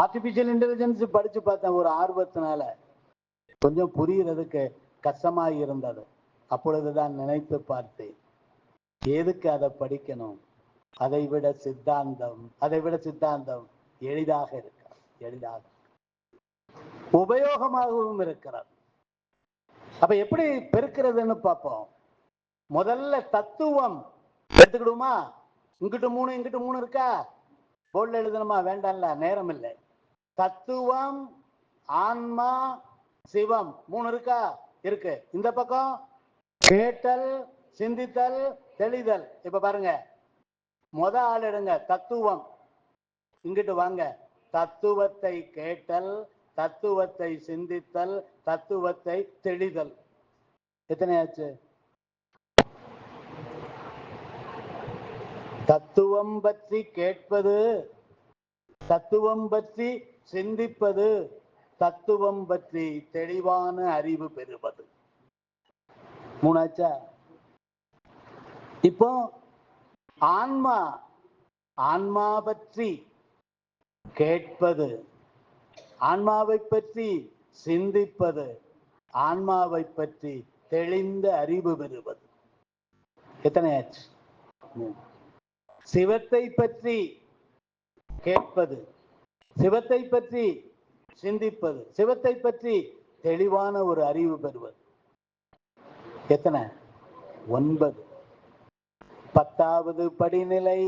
[SPEAKER 1] ஆர்டிபிஷியல் இன்டெலிஜென்ஸ் படிச்சு பார்த்தேன் ஒரு ஆர்வத்தினால. கொஞ்சம் புரியறதுக்கு கஷ்டமா இருந்தது. அப்பொழுதுதான் நினைத்து பார்த்தேன், எதுக்கு அதை படிக்கணும்? அதை விட சித்தாந்தம் எளிதாக இருக்கிறது, எளிதாக உபயோகமாகவும் இருக்கிறது. அப்ப எப்படி பெருக்கிறதுன்னு பார்ப்போம். முதல்ல தத்துவம் எடுத்துக்கிடுமா? இங்கிட்டு 3 இங்கிட்டு 3 இருக்கா? போர்டில் எழுதணுமா? வேண்டாம்ல, நேரம் இல்லை. தத்துவம், ஆன்மா, சிவம் 3 இருக்கா? இருக்கு. இந்த பக்கம் கேட்டல், சிந்தித்தல், தெளிதல். இப்ப பாருங்க, ஆள் எடுங்க, தத்துவம். இங்கிட்டு வாங்க. தத்துவத்தை கேட்டல், தத்துவத்தை சிந்தித்தல், தத்துவத்தை தெளிதல். எத்தனை ஆச்சு? தத்துவம் பற்றி கேட்பது, தத்துவம் பற்றி சிந்திப்பது, தத்துவம் பற்றி தெளிவான அறிவு பெறுவது. 3 ஆச்சா? இப்போ ஆன்மா பற்றி கேட்பது, ஆன்மாவை பற்றி சிந்திப்பது, ஆன்மாவை பற்றி தெளிந்த அறிவு பெறுவது. எத்தனை ஆச்சு? சிவத்தை பற்றி கேட்பது, சிவத்தை பற்றி சிந்திப்பது, சிவத்தை பற்றி தெளிவான ஒரு அறிவு பெறுவது. எத்தனை? 9. 10வது படிநிலை,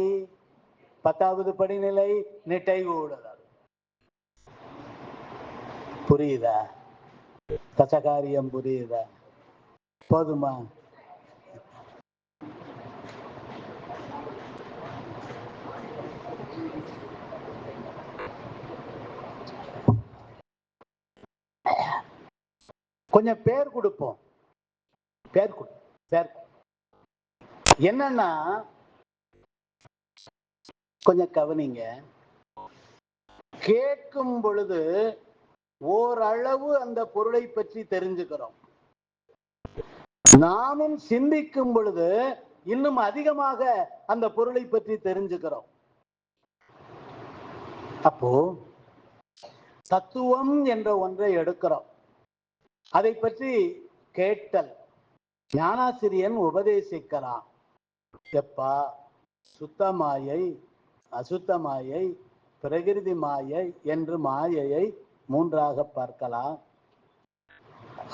[SPEAKER 1] 10வது படிநிலை நிட்டைகூடுதல். புரியுதா? கசகாரியம் புரியுதா? போதுமா? கொஞ்சம் பேர் கொடுப்போம். பேர் என்னன்னா, கொஞ்சம் கவனிங்க. கேட்கும் பொழுது ஓரளவு அந்த பொருளை பற்றி தெரிஞ்சுக்கிறோம். நாமும் சிந்திக்கும் பொழுது இன்னும் அதிகமாக அந்த பொருளை பற்றி தெரிஞ்சுக்கிறோம். அப்போ தத்துவம் என்ற ஒன்றை எடுக்கிறோம். அதை பற்றி கேட்டல். ஞானாசிரியன் உபதேசிக்கிறான். எப்பா, சுத்த மாயை, அசுத்த மாயை, பிரகிருதி மாயை என்று மாயையை 3ஆக பார்க்கலாம்.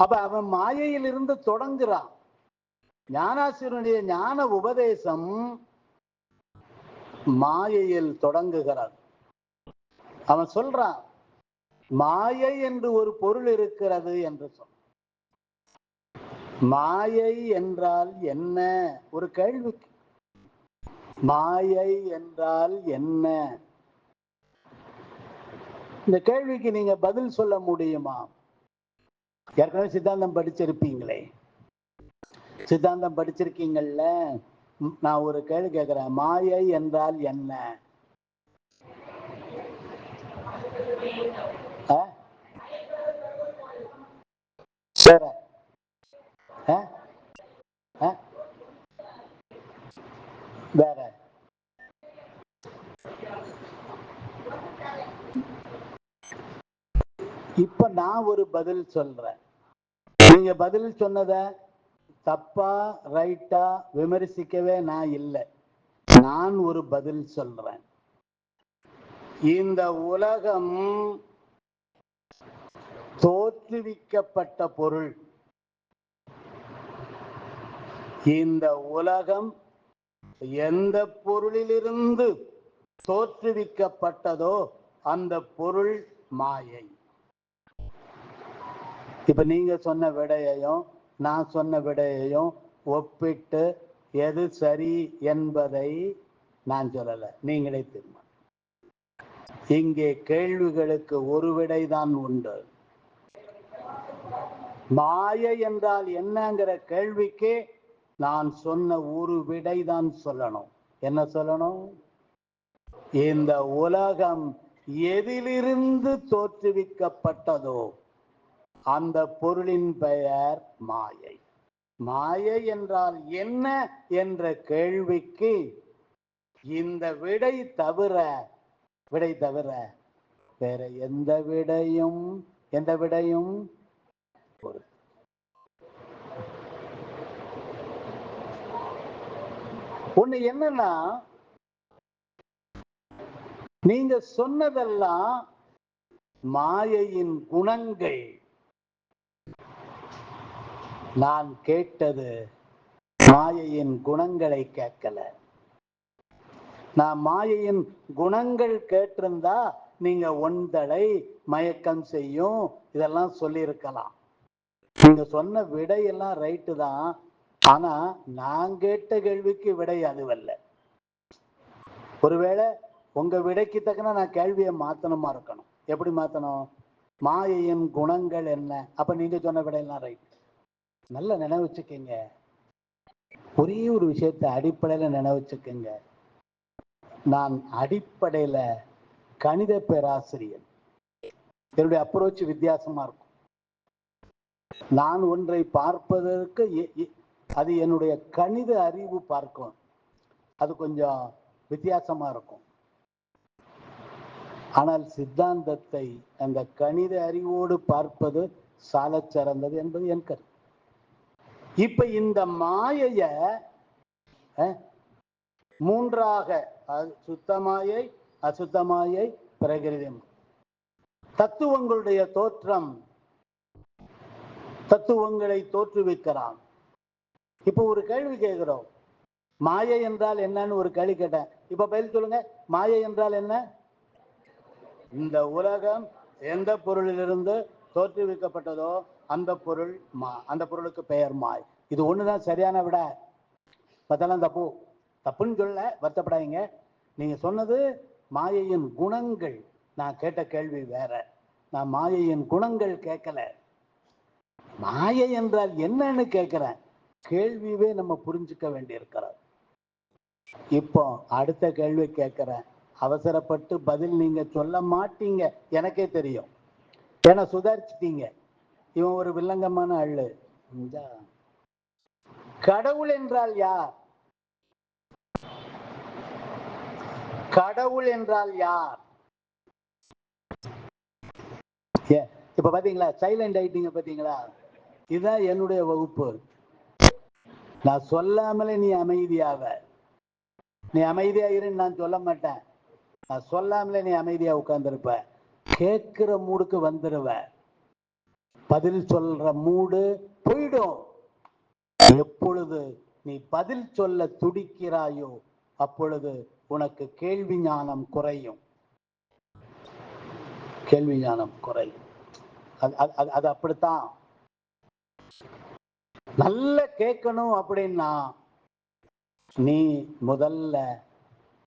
[SPEAKER 1] அப்ப அவன் மாயையிலிருந்து தொடங்குறான். ஞானாசிரியனுடைய ஞான உபதேசம் மாயையில் தொடங்குகிறான். அவன் சொல்றான், மாயை என்று ஒரு பொருள் இருக்கிறது என்று சொல். மாயை என்றால் என்ன? ஒரு கேள்விக்கு மாயை என்றால் என்ன? இந்த கேள்விக்கு நீங்க பதில் சொல்ல முடியுமா? ஏற்கனவே சித்தாந்தம் படிச்சிருப்பீங்களே. சித்தாந்தம் படிச்சிருக்கீங்கல்ல. நான் ஒரு கேள்வி கேட்கிறேன், மாயை என்றால் என்ன? வேற இப்ப நான் ஒரு பதில் சொல்றேன். நீங்க பதில் சொன்னத தப்பா ரைட்டா விமர்சிக்கவே நான் இல்லை. நான் ஒரு பதில் சொல்றேன். இந்த உலகம் தோற்றுவிக்கப்பட்ட பொருள். இந்த உலகம் எந்த பொருளிலிருந்து தோற்றுவிக்கப்பட்டதோ அந்த பொருள் மாயை. இப்ப நீங்க சொன்ன விடையையும் நான் சொன்ன விடையையும் ஒப்பிட்டு எது சரி என்பதை நான் சொல்லல, நீங்களே தீர்மானம். இங்கே கேள்விகளுக்கு ஒரு விடைதான் உண்டு. மாயை என்றால் என்னங்கிற கேள்விக்கு நான் சொன்ன ஒரு விடைதான் சொல்லணும். என்ன சொல்லணும்? இந்த உலகம் எதிலிருந்து தோற்றுவிக்கப்பட்டதோ அந்த பொருளின் பெயர் மாயை. மாயை என்றால் என்ன என்ற கேள்விக்கு இந்த விடை தவிர வேற எந்த விடையும் ஒண்ணு என்னன்னா, நீங்க சொன்னதெல்லாம் மாயையின் குணங்கள். நான் கேட்டது மாயையின் குணங்களை கேட்கல. நான் மாயையின் குணங்கள் கேட்டிருந்தா நீங்க ஒன்றலை மயக்கம் செய்யும் இதெல்லாம் சொல்லியிருக்கலாம். நீங்க சொன்ன விடையெல்லாம் ரைட்டு தான். ஆனா நான் கேட்ட கேள்விக்கு விடை அதுவல்ல. ஒருவேளை உங்க விடைக்கு தக்கன நான் கேள்வியை மாத்தணுமா இருக்கணும். எப்படி மாத்தணும்? மாயையின் குணங்கள் என்ன? அப்ப நீங்க சொன்ன விடையெல்லாம் ரைட். நல்ல நினைவுச்சுக்கங்க. ஒரே ஒரு விஷயத்தை அடிப்படையில நினைவுச்சுக்கங்க. நான் அடிப்படையில கணித பேராசிரியர். என்னுடைய அப்ரோச் வித்தியாசமா இருக்கும். நான் ஒன்றை பார்ப்பதற்கு அது என்னுடைய கணித அறிவு பார்க்கும். அது கொஞ்சம் வித்தியாசமா இருக்கும். ஆனால் சித்தாந்தத்தை அந்த கணித அறிவோடு பார்ப்பது சால சிறந்தது என்பது என் கருத்து. இப்ப இந்த மாயைய 3ஆக, சுத்தமாயை, அசுத்தமாயை, பிரகிருதி. தத்துவங்களுடைய தோற்றம், தத்துவங்களை தோற்றுவிக்கிறான். இப்போ ஒரு கேள்வி கேட்கிறோம், மாயை என்றால் என்னன்னு ஒரு கேள்வி கேட்டேன். இப்ப பதில் சொல்லுங்க, மாயை என்றால் என்ன? இந்த உலகம் எந்த பொருளிலிருந்து தோற்றுவிக்கப்பட்டதோ அந்த பொருள் அந்த பொருளுக்கு பெயர் மாய். இது ஒண்ணுதான் சரியான விட. மத்தெல்லாம் தப்பு. தப்புன்னு சொல்ல, வருத்தப்படாதீங்க. நீங்க சொன்னது மாயையின் குணங்கள். நான் கேட்ட கேள்வி வேற. நான் மாயையின் குணங்கள் கேட்கல, மாயை என்றால் என்னன்னு கேட்கிறேன். கேள்வியே நம்ம புரிஞ்சுக்க வேண்டி இருக்கிறோம். இப்போ அடுத்த கேள்வி கேட்கிறேன். அவசரப்பட்டு பதில் நீங்க சொல்ல மாட்டீங்க, எனக்கே தெரியும். ஏன்னா சுதாரிச்சிட்டீங்க. இவன் ஒரு வில்லங்கமான அள்ளு. கடவுள் என்றால் யார்? கடவுள் என்றால் யார்? இப்ப பாத்தீங்களா, சைலண்ட் ஆயிட்டீங்க பாத்தீங்களா? இதுதான் என்னுடைய வகுப்பு. நான் சொல்லாமலே நீ அமைதியாவ. நீ அமைதியா இருன்னு நான் சொல்ல மாட்டேன். நான் சொல்லாமலே நீ அமைதியா உட்கார்ந்துருப்ப. கேட்கிற மூடுக்கு வந்துருவ. பதில் சொல்ற மூடு போயிடும். எப்பொழுது நீ பதில் சொல்ல துடிக்கிறாயோ அப்பொழுது உனக்கு கேள்வி ஞானம் குறையும். கேள்வி ஞானம் குறையும். அது அப்படித்தான். நல்ல கேட்கணும் அப்படின்னா நீ முதல்ல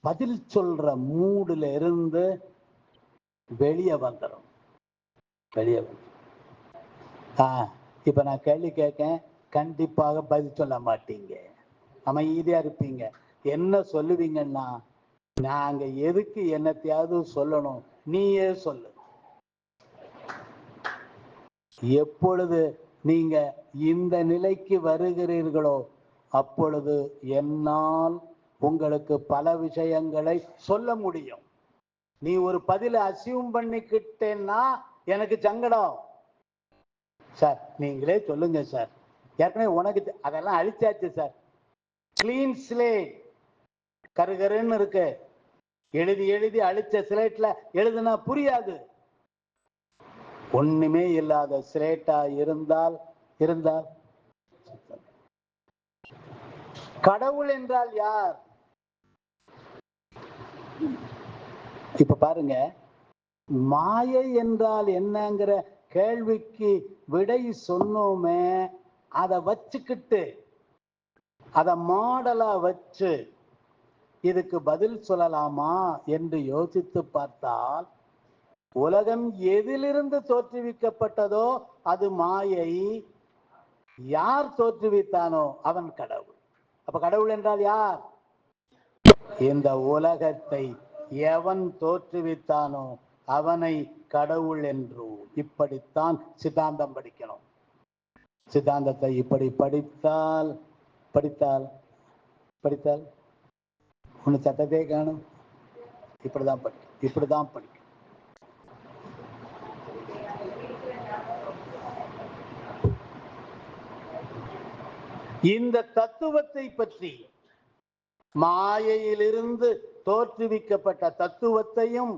[SPEAKER 1] பதில் சொல்ற மூடுல இருந்து வெளியே வந்துடும். வெளியே வந்து இப்ப நான் கேள்வி கேட்கேன், கண்டிப்பாக பதில் சொல்ல மாட்டீங்க, அமைதியா இருப்பீங்க. என்ன சொல்லுவீங்கன்னா, நாங்க எதுக்கு என்னத்தையாவது சொல்லணும், நீயே சொல்லு. எப்பொழுது நீங்க இந்த நிலைக்கு வருகிறீர்களோ அப்பொழுது என்னால் உங்களுக்கு பல விஷயங்களை சொல்ல முடியும். நீ ஒரு பதில அசியூம் பண்ணிக்கிட்டேன்னா எனக்கு சங்கடம். சார் நீங்களே சொல்லுங்க சார், ஏற்கனவே உனக்கு அதெல்லாம் அழிச்சாச்சு சார். கிளீன் ஸ்லேட், கருகருன்னு இருக்கு. எழுதி எழுதி அழிச்ச ஸ்லேட்ல எழுதுனா புரியாது. ஒண்ணுமே இல்லாத ஸ்லேட்டா இருந்தால் கடவுள் என்றால் யார்? இப்ப பாருங்க, மாயை என்றால் என்னங்கிற கேள்விக்கு விடை சொன்னோமே, அதை வச்சுக்கிட்டு அதை மாடலா வச்சு இதுக்கு பதில் சொல்லலாமா என்று யோசித்து பார்த்தால், உலகம் எதிலிருந்து தோற்றுவிக்கப்பட்டதோ அது மாயை, யார் தோற்றுவித்தானோ அவன் கடவுள். அப்ப கடவுள் என்றால் யார்? இந்த உலகத்தை எவன் தோற்றுவித்தானோ அவனை கடவுள் என்று. இப்படித்தான் சித்தாந்தம் படிக்கணும். சித்தாந்தத்தை இப்படி படித்தால் படித்தால் படித்தால் ஒண்ணு சட்டத்தை காணும். இப்படிதான் படிக்கும். இந்த தத்துவத்தை பற்றி, மாயையிலிருந்து தோற்றுவிக்கப்பட்ட தத்துவத்தையும்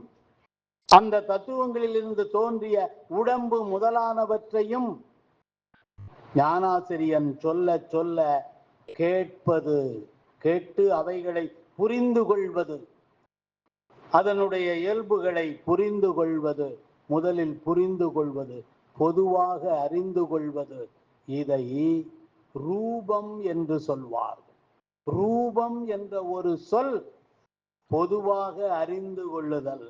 [SPEAKER 1] அந்த தத்துவங்களில் இருந்து தோன்றிய உடம்பு முதலானவற்றையும் ஞானாசிரியன் சொல்ல சொல்ல கேட்பது, கேட்டு அவைகளை புரிந்து கொள்வது, அதனுடைய இயல்புகளை புரிந்து கொள்வது, முதலில் புரிந்து கொள்வது, பொதுவாக அறிந்து கொள்வது, இதை ரூபம் என்று சொல்வார்கள். ரூபம் என்ற ஒரு சொல் பொதுவாக அறிந்து கொள்ளுதல்.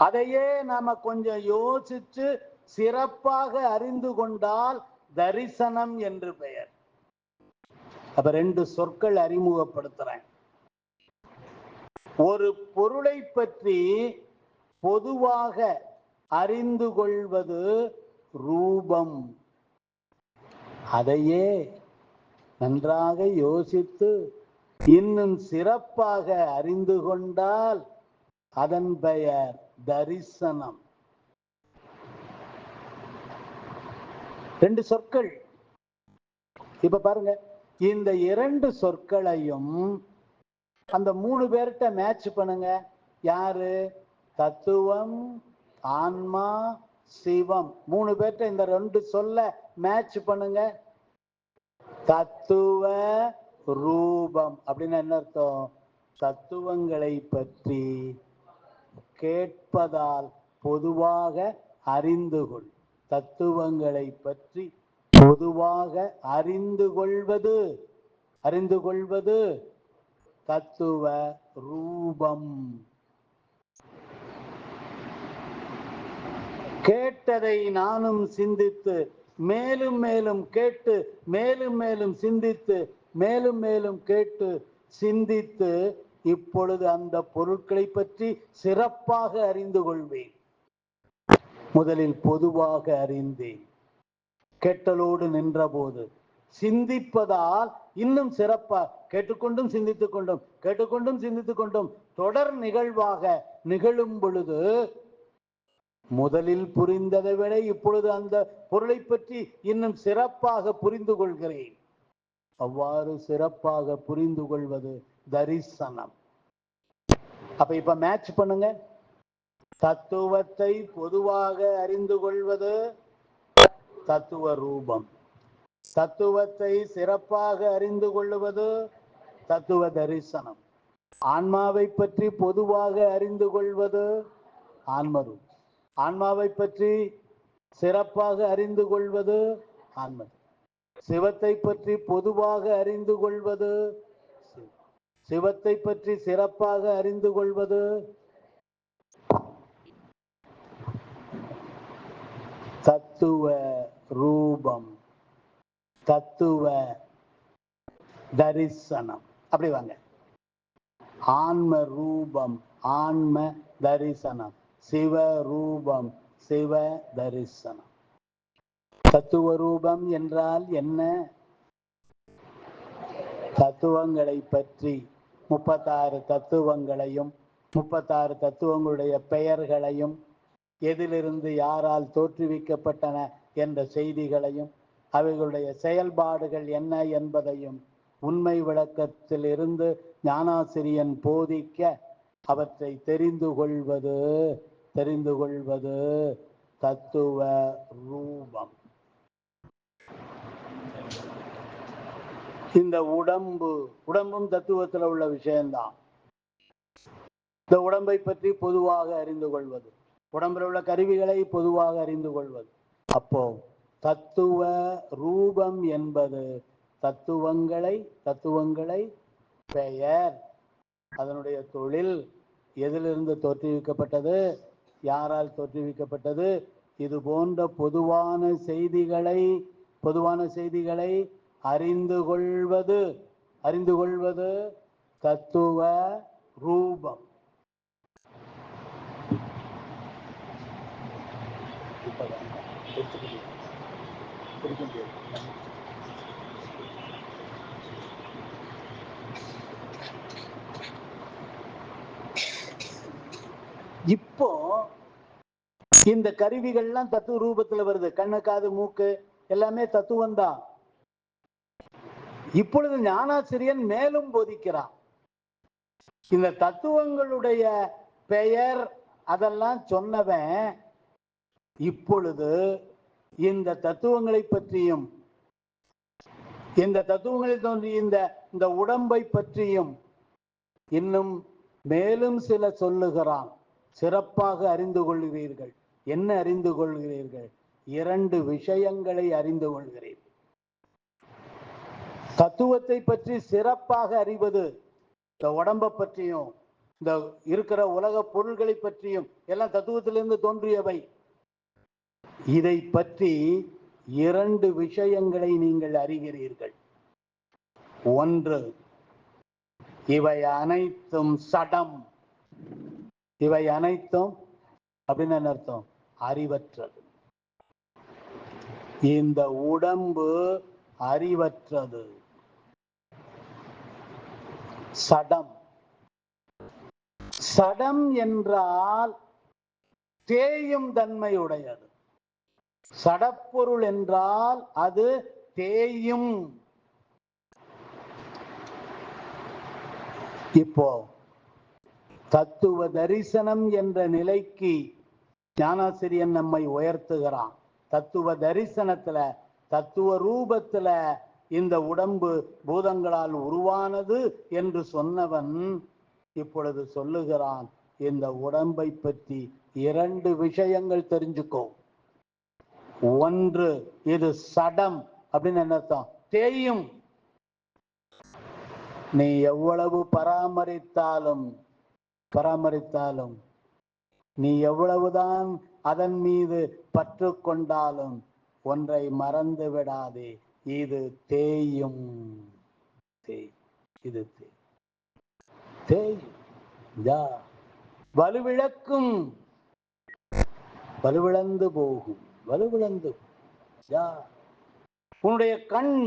[SPEAKER 1] அதையே நாம கொஞ்சம் யோசிச்சு சிறப்பாக அறிந்து கொண்டால் தரிசனம் என்று பெயர். அப்ப ரெண்டு சொற்கள் அறிமுகப்படுத்துறேன். ஒரு பொருளை பற்றி பொதுவாக அறிந்து கொள்வது ரூபம். அதையே நன்றாக யோசித்து இன்னும் சிறப்பாக அறிந்து கொண்டால் அதன் பெயர் தரிசனம். ரெண்டு சொற்கள். இப்ப பாருங்க, இந்த இரண்டு சொற்களையும் அந்த மூணு பேர்கிட்ட மேட்ச் பண்ணுங்க. யாரு? தத்துவம், ஆன்மா, சிவம். மூணு பேர்கிட்ட இந்த ரெண்டு சொல்ல மேட்ச் பண்ணுங்க. தத்துவ ரூபம் அப்படின்னா என்ன அர்த்தம்? தத்துவங்களை பற்றி கேட்பதால் பொதுவாக அறிந்து கொள். தத்துவங்களை பற்றி பொதுவாக அறிந்து கொள்வது தத்துவ ரூபம். கேட்டதை நானும் சிந்தித்து மேலும் மேலும் கேட்டு மேலும் மேலும் சிந்தித்து மேலும் மேலும் கேட்டு சிந்தித்து இப்பொழுது அந்த பொருட்களை பற்றி சிறப்பாக அறிந்து கொள்வேன். முதலில் பொதுவாக அறிந்தேன். கேட்டலோடு நின்ற போது சிந்திப்பதால் இன்னும் சிறப்பாக கேட்டுக்கொண்டும் சிந்தித்துக் கொண்டும் தொடர் நிகழ்வாக நிகழும் பொழுது முதலில் புரிந்ததை விட இப்பொழுது அந்த பொருளை பற்றி இன்னும் சிறப்பாக புரிந்து கொள்கிறேன். அவ்வாறு சிறப்பாக புரிந்து கொள்வது தரிசனம். அப்ப இப்ப மேட்ச் பண்ணுங்க. தத்துவத்தை பொதுவாக அறிந்து கொள்வது தத்துவ ரூபம். தத்துவத்தை சிறப்பாக அறிந்து கொள்வது தத்துவ தரிசனம். ஆன்மாவை பற்றி பொதுவாக அறிந்து கொள்வது ஆன்மரூபம். ஆன்மாவை பற்றி சிறப்பாக அறிந்து கொள்வது ஆன்ம. சிவத்தை பற்றி பொதுவாக அறிந்து கொள்வது, சிவத்தை பற்றி சிறப்பாக அறிந்து கொள்வது தத்துவ ரூபம், தத்துவ தரிசனம். அப்படி வாங்க. ஆன்ம ரூபம், ஆன்ம தரிசனம். சிவ ரூபம், சிவ தரிசனம். தத்துவ ரூபம் என்றால் என்ன? தத்துவங்களை பற்றி 36 தத்துவங்களையும் 36 தத்துவங்களுடைய பெயர்களையும் எதிலிருந்து யாரால் தோற்றுவிக்கப்பட்டன என்ற செய்திகளையும் அவைகளுடைய செயல்பாடுகள் என்ன என்பதையும் உண்மை விளக்கத்தில் இருந்து ஞானாசிரியன் போதிக்க அவற்றை தெரிந்து கொள்வது தத்துவ ரூபம். இந்த உடம்பும் தத்துவத்தில் உள்ள விஷயம்தான். இந்த உடம்பை பற்றி பொதுவாக அறிந்து கொள்வது, உடம்பில் உள்ள கருவிகளை பொதுவாக அறிந்து கொள்வது. அப்போ தத்துவ ரூபம் என்பது தத்துவங்களை பெயர், அதனுடைய தொழில், எதிலிருந்து தோற்றுவிக்கப்பட்டது, யாரால் தோற்றுவிக்கப்பட்டது, இது போன்ற பொதுவான செய்திகளை அறிந்து கொள்வது தத்துவ ரூபம். இப்போ இந்த கருவிகள்லாம் தத்துவ ரூபத்தில் வருது. கண்ணு, காது, மூக்கு எல்லாமே தத்துவம் தான். இப்பொழுது ஞானாசிரியன் மேலும் போதிக்கிறான். இந்த தத்துவங்களுடைய பெயர் அதெல்லாம் சொன்னவன் இப்பொழுது இந்த தத்துவங்களை பற்றியும் இந்த தத்துவங்களில் தோன்றிய இந்த உடம்பை பற்றியும் இன்னும் மேலும் சில சொல்லுகிறான். சிறப்பாக அறிந்து கொள்கிறீர்கள். என்ன அறிந்து கொள்கிறீர்கள்? 2 விஷயங்களை அறிந்து கொள்கிறீர்கள். தத்துவத்தை பற்றி சிறப்பாக அறிவது, இந்த உடம்பை பற்றியும் இந்த இருக்கிற உலக பொருள்களை பற்றியும் எல்லாம் தத்துவத்திலிருந்து தோன்றியவை. இதை பற்றி 2 விஷயங்களை நீங்கள் அறிகிறீர்கள். ஒன்று, இவை அனைத்தும் சடம். இவை அனைத்தும் அப்படின்னு என்ன அர்த்தம்? அறிவற்றது. இந்த உடம்பு அறிவற்றது, சடம். சடம் என்றால் தேயும் தன்மையுடையது. சடப்பொருள் என்றால் அது தேயும். இப்போ தத்துவ தரிசனம் என்ற நிலைக்கு ஞானாசிரியன் நம்மை உயர்த்துகிறான். தத்துவ தரிசனத்துல, தத்துவ ரூபத்துல இந்த உடம்பு பூதங்களால் உருவானது என்று சொன்னவன் இப்பொழுது சொல்லுகிறான், இந்த உடம்பை பற்றி 2 விஷயங்கள் தெரிஞ்சுக்கோ. ஒன்று, இது சடம் அப்படின்னு என்ன அர்த்தம்? தேயும். நீ எவ்வளவு பராமரித்தாலும் நீ எவ்வளவுதான் அதன் மீது பற்று கொண்டாலும் ஒன்றை மறந்து விடாதே, இது தேயும். இது தேயும். வலுவிழக்கும், வலுவிழந்து போகும். உன்னுடைய கண்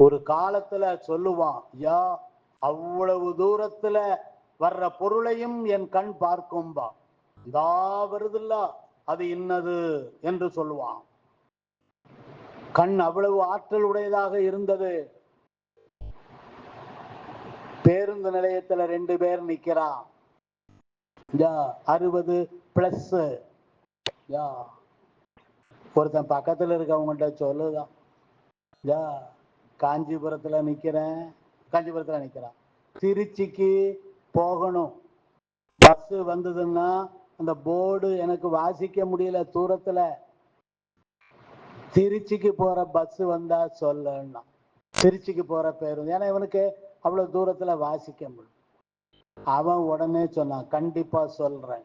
[SPEAKER 1] ஒரு காலத்துல சொல்லுவான், யா அவ்வளவு தூரத்துல வர்ற பொருளையும் என் கண் பார்க்கும்பா, இதா வருதுல்ல அது இன்னது என்று சொல்லுவான். கண் அவ்வளவு ஆற்றல் உடையதாக இருந்தது. பேருந்து நிலையத்துல 2 பேர் நிக்கிறான், 60+. ஒருத்தன் பக்கத்துல இருக்கவங்கள்ட்ட சொல்லுதான், காஞ்சிபுரத்துல நிக்கிறான், திருச்சிக்கு போகணும், பஸ் வந்ததுன்னா அந்த போர்டு எனக்கு வாசிக்க முடியல தூரத்துல, திருச்சிக்கு போற பஸ் வந்தா சொல்லணும். திருச்சிக்கு போற பேருந்து, ஏன்னா இவனுக்கு அவ்வளவு தூரத்துல வாசிக்க முடியும். அவன் உடனே சொன்னான், கண்டிப்பா சொல்றேன்,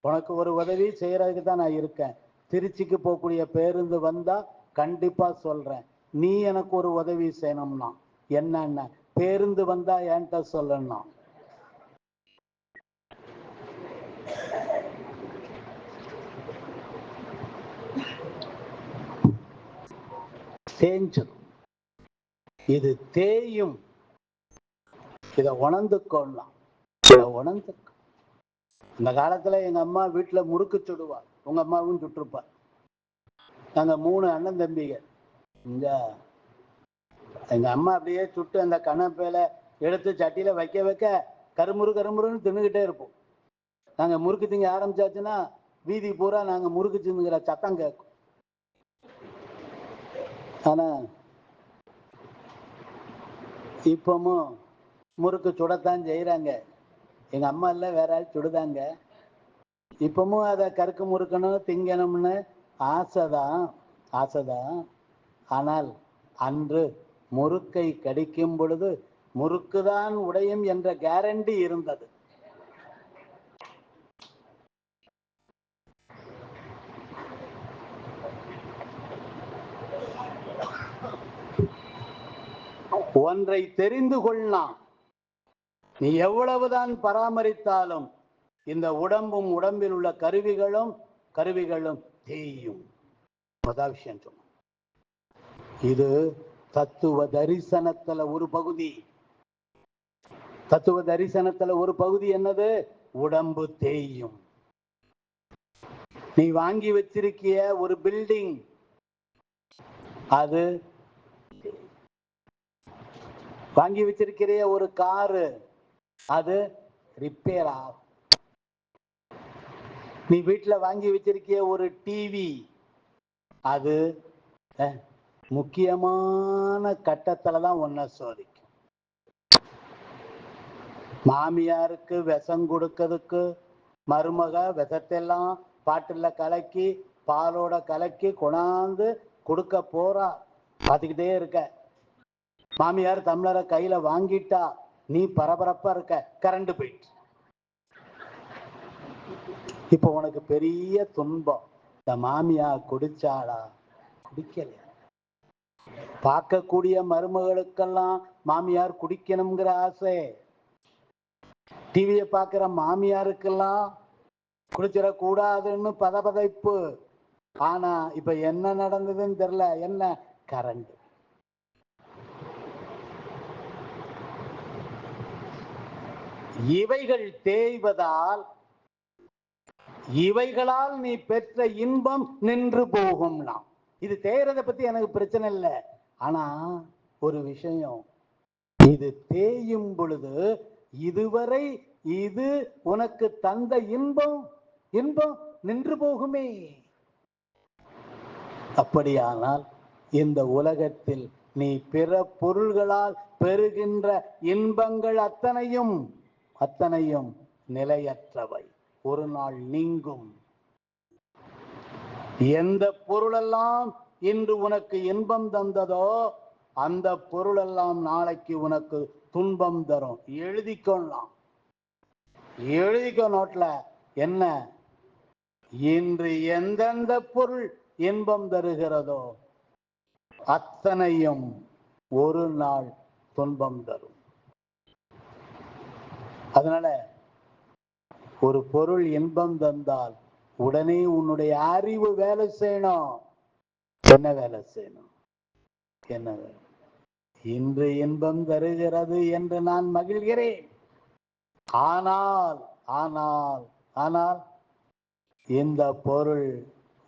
[SPEAKER 1] உனக்கு ஒரு உதவி செய்யறதுக்கு தான் நான் இருக்கேன், திருச்சிக்கு போகக்கூடிய பேருந்து வந்தா கண்டிப்பா சொல்றேன், நீ எனக்கு ஒரு உதவி செய்யணும்னா. என்னன்னா, பேருந்து வந்தா என்கிட்ட சொல்லணும். இது தேயும். இதை உணர்ந்துக்கொள்ளலாம். இந்த காலத்துல எங்க அம்மா வீட்டுல முறுக்கு சுடுவா, உங்க அம்மாவும் சுட்டிருப்பா. நாங்க 3 அண்ணன் தம்பிங்க. எங்க அம்மா அப்படியே சுட்டு அந்த கணப்பையில எடுத்து சட்டியில வைக்க கருமுறுன்னு தின்னுகிட்டே இருப்போம். நாங்க முறுக்கு திங்க ஆரம்பிச்சாச்சுன்னா வீதி பூரா நாங்க முறுக்கு தின்னுங்கிற சத்தம் கேட்கும். ஆனா இப்பமும் முறுக்கு சுடத்தான் செய்யறாங்க. எங்க அம்மா இல்ல, வேற ஆள் சுடுதாங்க. இப்பமும் அதை கருக்கு முறுக்கணும் திங்கணும்னு ஆசைதான். ஆனால் அன்று முறுக்கை கடிக்கும் பொழுது முறுக்குதான் உடையும் என்ற கேரண்டி இருந்தது. ஒன்றை தெரிந்து கொள்ளலாம், நீ எவ்வளவுதான் பராமரித்தாலும் இந்த உடம்பும் உடம்பில் உள்ள கருவிகளும் தேயும். விஷயம் சொன்ன இது தத்துவ தரிசனத்துல ஒரு பகுதி. என்னது? உடம்பு தேயும். நீ வாங்கி வச்சிருக்கிய ஒரு பில்டிங், அது வாங்கி வச்சிருக்கிற ஒரு காரு, அது ரிப்பேர் ஆகும். நீ வீட்டுல வாங்கி வச்சிருக்கிய ஒரு டிவி, அது முக்கியமான கட்டத்துலதான் ஒன்ன சோதிக்கும். மாமியாருக்கு விஷம் கொடுக்கிறதுக்கு மருமக விஷத்தெல்லாம் பாட்டுல கலக்கி பாலோட கலக்கி கொண்டாந்து கொடுக்க போறா, பார்த்துக்கிட்டே இருக்க. மாமியார் டம்ளரை கையில வாங்கிட்டா, நீ பரபரப்பா இருக்க, கரண்ட் போயிட்டு. இப்ப உனக்கு பெரிய துன்பம், இந்த மாமியார் குடிச்சாளா குடிக்கல. பார்க்கக்கூடிய மருமகளுக்கெல்லாம் மாமியார் குடிக்கணுங்கிற ஆசை. டிவியை பார்க்கிற மாமியாருக்கெல்லாம் குடிச்சிடக்கூடாதுன்னு பதபதைப்பு. ஆனா இப்ப என்ன நடந்ததுன்னு தெரியல. என்ன? கரண்ட். இவைகள் தேய்வதால் இவைகளால் நீ பெற்ற இன்பம் நின்று போகும்னா, இது தேயறதை பத்தி எனக்கு பிரச்சனை இல்லை. ஆனா ஒரு விஷயம், இது தேயும் பொழுது இதுவரை இது உனக்கு தந்த இன்பம் நின்று போகுமே. அப்படியானால் இந்த உலகத்தில் நீ பிற பொருள்களால் பெறுகின்ற இன்பங்கள் அத்தனையும் நிலையற்றவை, ஒரு நாள் நீங்கும். எந்த பொருளெல்லாம் இன்று உனக்கு இன்பம் தந்ததோ அந்த பொருளெல்லாம் நாளைக்கு உனக்கு துன்பம் தரும். எழுதிக்கொள்ளலாம், எழுதிக்கோ நோட்ல. என்ன? இன்று எந்தெந்த பொருள் இன்பம் தருகிறதோ அத்தனையும் ஒரு நாள் துன்பம் தரும். அதனால ஒரு பொருள் இன்பம் தந்தால் உடனே உன்னுடைய அறிவு வேலை செய்யணும். என்ன வேலை செய்யணும்? என்ன வேலை? இன்று இன்பம் தருகிறது என்று நான் மகிழ்கிறேன். ஆனால் ஆனால் ஆனால் இந்த பொருள்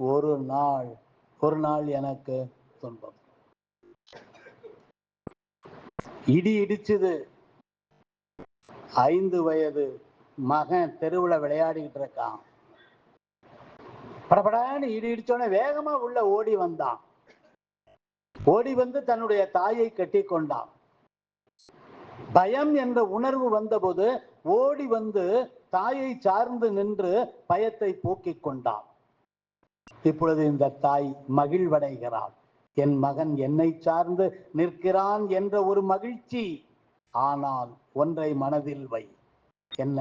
[SPEAKER 1] ஒரு நாள் எனக்கு துன்பம். இடி இடிச்சுது. 5 வயது மகன் தெருவுல விளையாடிக்கிட்டு இருக்கான். படபடான்னு இடி இடிச்சோடனே வேகமா உள்ள ஓடி வந்தான். ஓடி வந்து தன்னுடைய தாயை கட்டி கொண்டான். பயம் என்ற உணர்வு வந்தபோது ஓடி வந்து தாயை சார்ந்து நின்று பயத்தை போக்கிக் கொண்டான். இப்பொழுது இந்த தாய் மகிழ்வடைகிறாள். என் மகன் என்னை சார்ந்து நிற்கிறான் என்ற ஒரு மகிழ்ச்சி. ஆனால் ஒன்றை மனதில் வை. என்ன?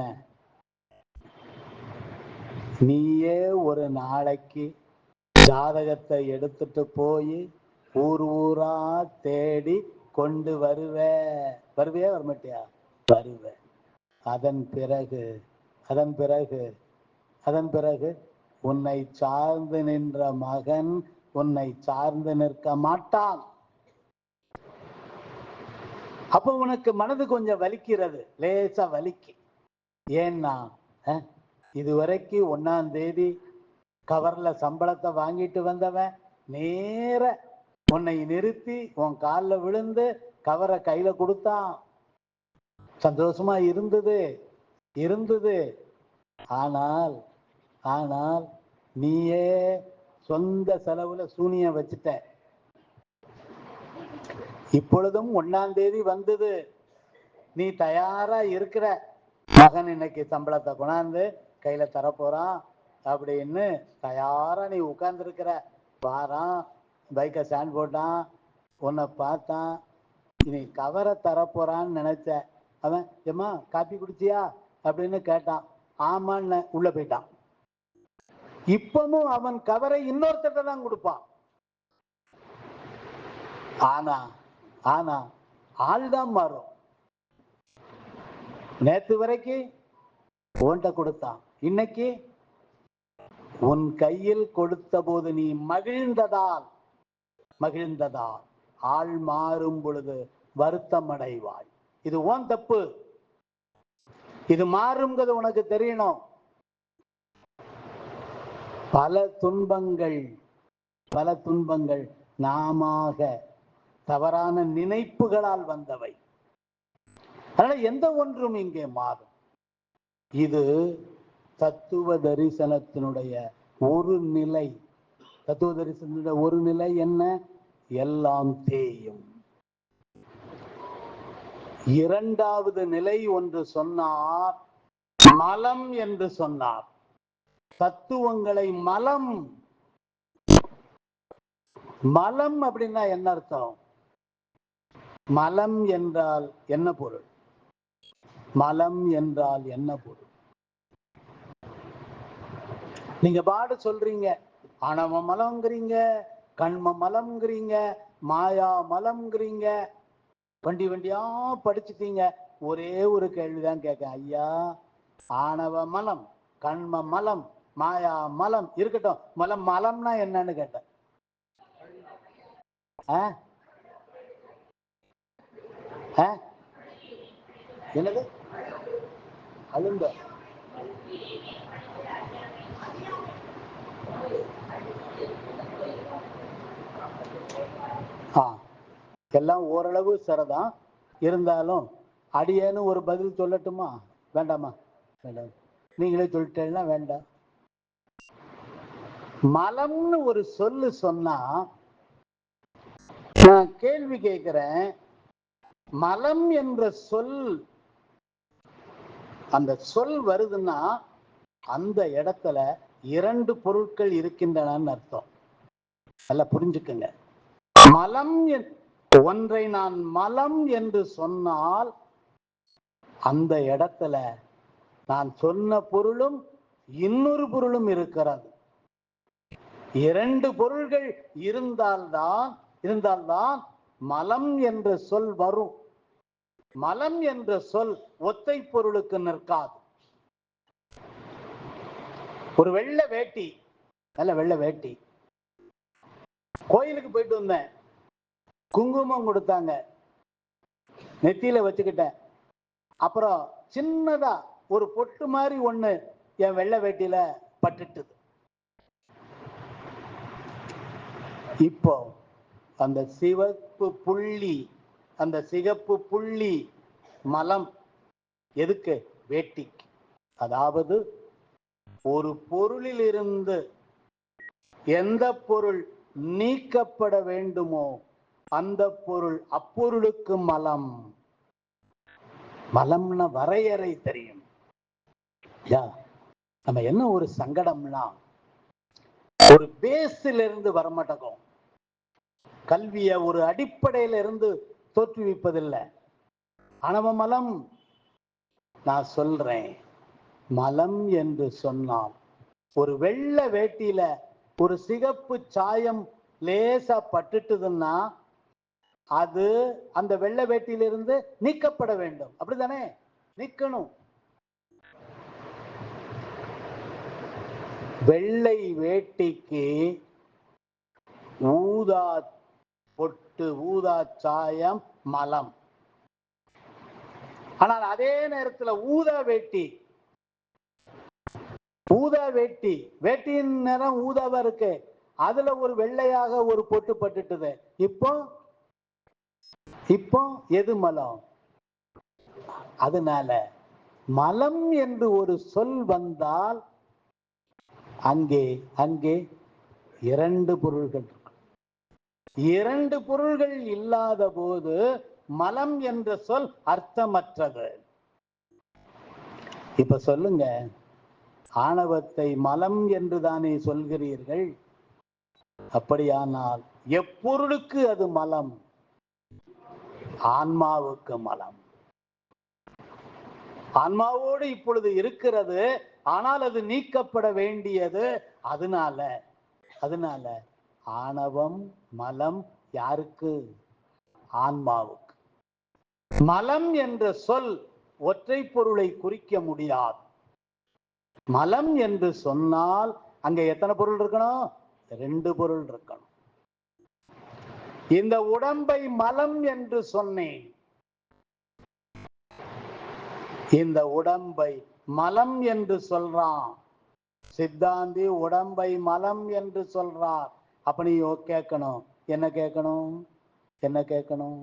[SPEAKER 1] நீயே ஒரு நாளைக்கு ஜாதகத்தை எடுத்துட்டு போய் ஊர் ஊரா தேடி கொண்டு வருவியா வரமாட்டியா? வருவ. அதன் பிறகு உன்னை சார்ந்து நின்ற மகன் உன்னை சார்ந்து நிற்க மாட்டான். அப்ப உனக்கு மனது கொஞ்சம் வலிக்கிறது, லேசா வலிக்கு. ஏன்னா இதுவரைக்கும் 1ஆம் தேதி கவர்ல சம்பளத்தை வாங்கிட்டு வந்தவன் நேர உன்னை நிறுத்தி உன் காலில் விழுந்து கவரை கையில கொடுத்தான். சந்தோஷமா இருந்தது. ஆனால் நீயே சொந்த செலவுல சூனியம் வச்சுட்ட. இப்பொழுதும் 1ஆம் தேதி வந்தது. நீ தயாரா இருக்கிற. மகன் இன்னைக்கு சம்பளத்தை கொண்டாந்து கையில தரப்போறான் அப்படின்னு தயாரா நீ உட்கார்ந்து இருக்கிற. வாரான், பைக்கை ஸ்டாண்ட் போட்டான், உன்னை பார்த்தான், நீ கவரை தரப்போறான்னு நினைச்ச. அவன் ஏம்மா காப்பி குடிச்சியா அப்படின்னு கேட்டான். ஆமான்னு உள்ள போயிட்டான். இப்பவும் அவன் கவரை இன்னொருத்தட்ட தான் கொடுப்பான். ஆனா ஆள்தான் மாறும். நேத்து வரைக்கும் உன்கிட்ட கொடுத்தான், இன்னைக்கு உன் கையில் கொடுத்த போது நீ மகிழ்ந்ததால் ஆள் மாறும் பொழுது வருத்தம் அடைவாய். இது உன் தப்பு. இது மாறுங்கிறது உனக்கு தெரியணும். பல துன்பங்கள் நாமாக தவறான நினைப்புகளால் வந்தவை. அதனால எந்த ஒன்றும் இங்கே மாறும். இது தத்துவ தரிசனத்தினுடைய ஒரு நிலை. தத்துவ தரிசனத்தினுடைய ஒரு நிலை என்ன? எல்லாம் தேயும். 2வது நிலை ஒன்று சொன்னார், மலம் என்று சொன்னார். தத்துவங்களை மலம் அப்படின்னா என்ன அர்த்தம்? மலம் என்றால் என்ன பொருள்? நீங்க பாடு சொல்றீங்க, ஆணவ மலம்ங்கிறீங்க, கண்ம மலம்ங்கிறீங்க, மாயா மலம்ங்கிறீங்க, வண்டியா படிச்சுட்டீங்க. ஒரே ஒரு கேள்விதான் கேட்க. ஐயா, ஆணவ மலம், கண்ம மலம், மாயா மலம் இருக்கட்டும், மலம்னா என்னன்னு கேட்டேன். என்னது? அழுந்த எல்லாம் ஓரளவு சரிதான். இருந்தாலும் அடியேன்னு ஒரு பதில் சொல்லட்டுமா? வேண்டாமா? வேண்டாம், நீங்களே சொல்லிட்டேன்னா வேண்டாம். மலம்னு ஒரு சொல்லு சொன்னா நான் கேள்வி கேட்கிறேன், மலம் என்ற சொல், அந்த சொல் வருதுன்னா அந்த இடத்துல இரண்டு பொருட்கள் இருக்கின்றன அர்த்தம். நல்லா புரிஞ்சுக்குங்க. மலம், ஒன்றை நான் மலம் என்று சொன்னால் அந்த இடத்துல நான் சொன்ன பொருளும் இன்னொரு பொருளும் இருக்கிறது. இரண்டு பொருள்கள் இருந்தால்தான் மலம் என்ற சொல் வரும். மலம் என்ற சொல் ஒத்தை பொருளுக்கு நிற்காது. ஒரு வெள்ளை வேட்டி, நல்ல வெள்ளை வேட்டி, கோயிலுக்கு போயிட்டு வந்தேன், குங்குமம் கொடுத்தாங்க, நெத்தியில வச்சுக்கிட்டேன். அப்புறம் சின்னதா ஒரு பொட்டு மாதிரி ஒண்ணு என் வெள்ளை வேட்டியில பட்டுட்டுது. இப்போ அந்த சிவப்பு புள்ளி, அந்த சிகப்பு புள்ளி மலம் எதுக்கு? வேட்டிக்கு. அதாவது ஒரு பொருளில் இருந்து எந்த பொருள் நீக்கப்பட வேண்டுமோ அந்த பொருள் அப்பொருளுக்கு மலம். மலம்னா வரையறை தெரியும். நம்ம என்ன ஒரு சங்கடம்னா, ஒரு பேஸில் இருந்து வரமாட்டோம். கல்விய ஒரு அடிப்படையில இருந்து தோற்றுவிப்பதில்லை. ஆணவ மலம். நான் சொல்றேன், மலம் என்று சொன்னால் ஒரு வெள்ளை வேட்டியில ஒரு சிகப்பு சாயம் லேசா பட்டுட்டுதுன்னா அது அந்த வெள்ளை வேட்டியிலிருந்து நீக்கப்பட வேண்டும். அப்படித்தானே? நீக்கணும். வெள்ளை வேட்டிக்கு ஊதா பொட்டு, ஊதா சாயம் மலம். ஆனால் அதே நேரத்தில் ஊதா வேட்டி, ஊதா வேட்டி, வேட்டியின் நிறம் ஊதாவா இருக்கு, அதுல ஒரு வெள்ளையாக ஒரு பொட்டு பட்டுட்டுது. இப்போ எது மலம்? அதனால மலம் என்று ஒரு சொல் வந்தால் அங்கே அங்கே இரண்டு பொருள்கள். இரண்டு பொருள்கள் இல்லாத போது மலம் என்ற சொல் அர்த்தமற்றது. இப்ப சொல்லுங்க, ஆணவத்தை மலம் என்று தானே சொல்கிறீர்கள்? அப்படியானால் எப்பொருளுக்கு அது மலம்? ஆன்மாவுக்கு மலம். ஆன்மாவோடு இப்பொழுது இருக்கிறது, ஆனால் அது நீக்கப்பட வேண்டியது. அதனால ஆணவம் மலம் யாருக்கு? ஆன்மாவுக்கு. மலம் என்ற சொல் ஒற்றை பொருளை குறிக்க முடியாது. மலம் என்று சொன்னால் அங்க எத்தனை பொருள் இருக்கணும்? ரெண்டு பொருள் இருக்கணும். இந்த உடம்பை மலம் என்று சொன்னேன். இந்த உடம்பை மலம் என்று சொல்றான் சித்தாந்தி. உடம்பை மலம் என்று சொல்றார். அப்ப நீ கேட்கணும், என்ன கேட்கணும்? என்ன கேட்கணும்?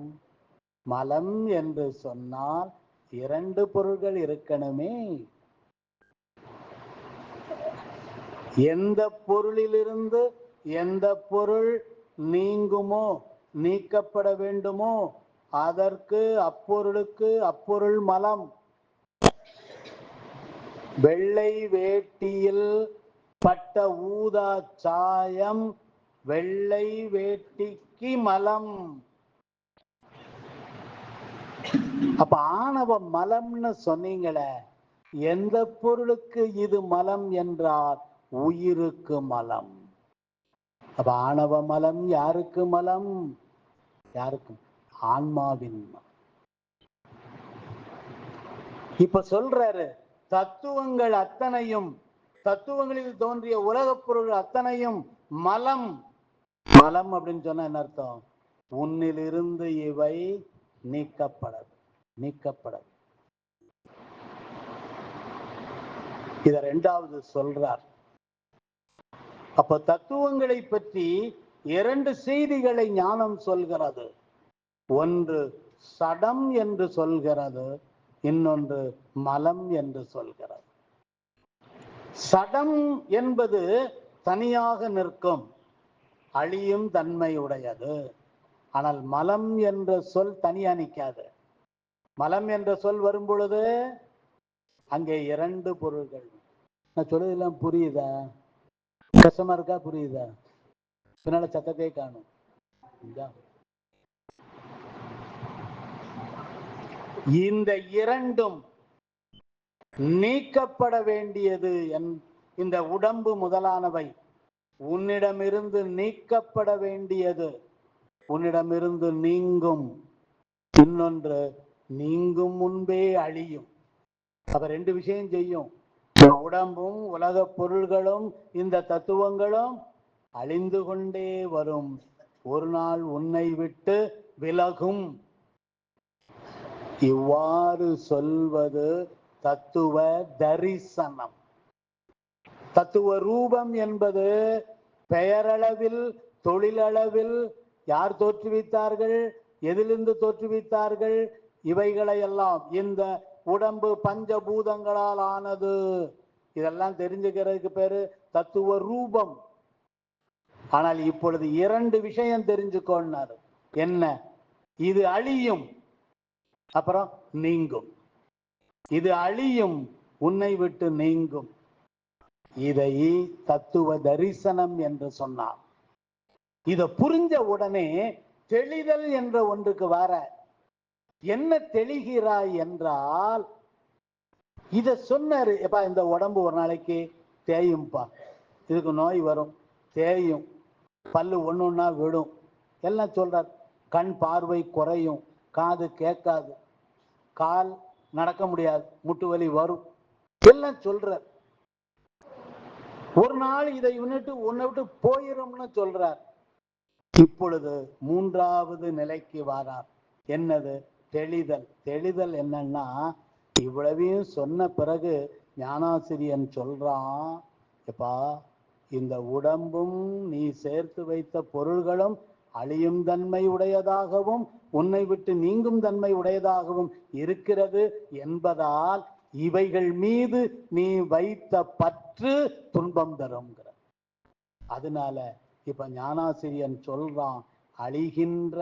[SPEAKER 1] மலம் என்று சொன்னால் இரண்டு பொருள்கள் இருக்கணுமே. எந்த பொருளிலிருந்து எந்த பொருள் நீங்குமோ, நீக்கப்பட வேண்டுமோ அதற்கு அப்பொருளுக்கு அப்பொருள் மலம். வெள்ளை வேட்டியில் பட்ட ஊதா சாயம் வெள்ளை வேட்டிக்கு மலம். அப்ப ஆணவ மலம்னு சொன்னீங்களே, எந்த பொருளுக்கு இது மலம் என்றால் உயிருக்கு மலம். அப்ப ஆணவ மலம் யாருக்கு மலம்? யாருக்கு? ஆன்மாவின். இப்ப சொல்றாரு, தத்துவங்கள் அத்தனையும், தத்துவங்களில் தோன்றிய உலகப் பொருள் அத்தனையும் மலம். மலம் அப்படின்னு சொன்னா என்ன அர்த்தம்? உன்னிலிருந்து இவை நீக்கப்படாது. இத இரண்டாவது சொல்றார். அப்ப தத்துவங்களை பற்றி இரண்டு செய்திகளை ஞானம் சொல்கிறது. ஒன்று சடம் என்று சொல்கிறது, இன்னொன்று மலம் என்று சொல்கிறது. சடம் என்பது தனியாக நிற்கும், அழியும் தன்மை உடையது. ஆனால் மலம் என்ற சொல் தனியா நிற்காது. மலம் என்ற சொல் வரும் பொழுது அங்கே இரண்டு பொருள்கள். நான் சொல்றதெல்லாம் புரியுதா? கஷ்டமா இருக்கா? புரியுதா? பின்னால சத்தத்தை காணும். இந்த இரண்டும் நீக்கப்பட வேண்டியது. இந்த உடம்பு முதலானவை உன்னிடமிருந்து நீக்கப்பட வேண்டியது. உன்னிடமிருந்து நீங்கும். இன்னொன்று நீங்கும் முன்பே அழியும். அப்ப ரெண்டு விஷயம் செய்யும். உடம்பும் உலக பொருள்களும் இந்த தத்துவங்களும் அழிந்து கொண்டே வரும். ஒரு நாள் உன்னை விட்டு விலகும். இவ்வாறு சொல்வது தத்துவ தரிசனம். தத்துவ ரூபம் என்பது பெயரளவில், தொழிலளவில் யார் தோற்றுவித்தார்கள், எதிலிருந்து தோற்றுவித்தார்கள், இவைகளை எல்லாம் இந்த உடம்பு பஞ்சபூதங்களால் ஆனது. இதெல்லாம் தெரிஞ்சுக்கிறதுக்கு பேரு தத்துவ ரூபம். ஆனால் இப்பொழுது இரண்டு விஷயம் தெரிஞ்சுக்கொண்டாரு. என்ன? இது அழியும், அப்புறம் நீங்கும். இது அழியும், உன்னை விட்டு நீங்கும். இதை தத்துவ தரிசனம் என்று சொன்னார். இத புரிஞ்ச உடனே தெளிதல் என்ற ஒன்றுக்கு வர, என்ன தெளிகிறாய் என்றால், இத சொன்னாரு. எப்பா இந்த உடம்பு ஒரு நாளைக்கு தேயும்பா, இதுக்கு நோய் வரும், தேயும், பல்லு ஒன்னொன்னா விடும், எல்லாம் சொல்றார். கண் பார்வை குறையும், காது கேட்காது, கால் நடக்க முடியாது, முட்டு வலி வரும், எல்லாம் சொல்றார். ஒரு நாள் இதை உன்னை விட்டு போயிரும்னு சொல்றார். இப்பொழுது மூன்றாவது நிலைக்கு வாரார். என்னது? தெளிதல். தெளிதல் என்னன்னா, இவ்வளவையும் சொன்ன பிறகு ஞானாசிரியன் சொல்றான், எப்பா இந்த உடம்பும் நீ சேர்த்து வைத்த பொருள்களும் அழியும் தன்மை உடையதாகவும் உன்னை விட்டு நீங்கும் தன்மை உடையதாகவும் இருக்கிறது என்பதால் இவைகள் மீது நீ வைத்த பற்று துன்பம் தரும்ங்கிற. அதனால இப்ப ஞானாசிரியன் சொல்றான், அழிகின்ற,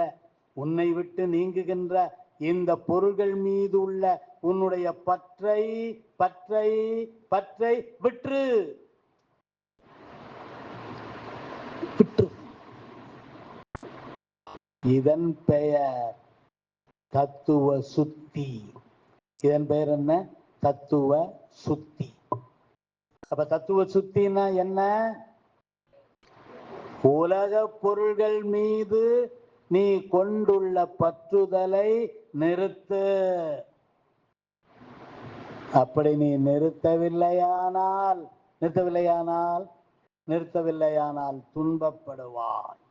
[SPEAKER 1] உன்னை விட்டு நீங்குகின்ற இந்த பொருள்கள் மீது உள்ள உன்னுடைய பற்றை பற்றை பற்றை விற்று. இதன் பெயர் தத்துவ சுத்தி. இதன் பெயர் என்ன? தத்துவ சுத்தி. அப்ப தத்துவ சுத்தினா என்ன? உலக பொருள்கள் மீது நீ கொண்டுள்ள பற்றுதலை நிறுத்து. அப்படி நீ நிறுத்தவில்லையானால் துன்பப்படுவாய்.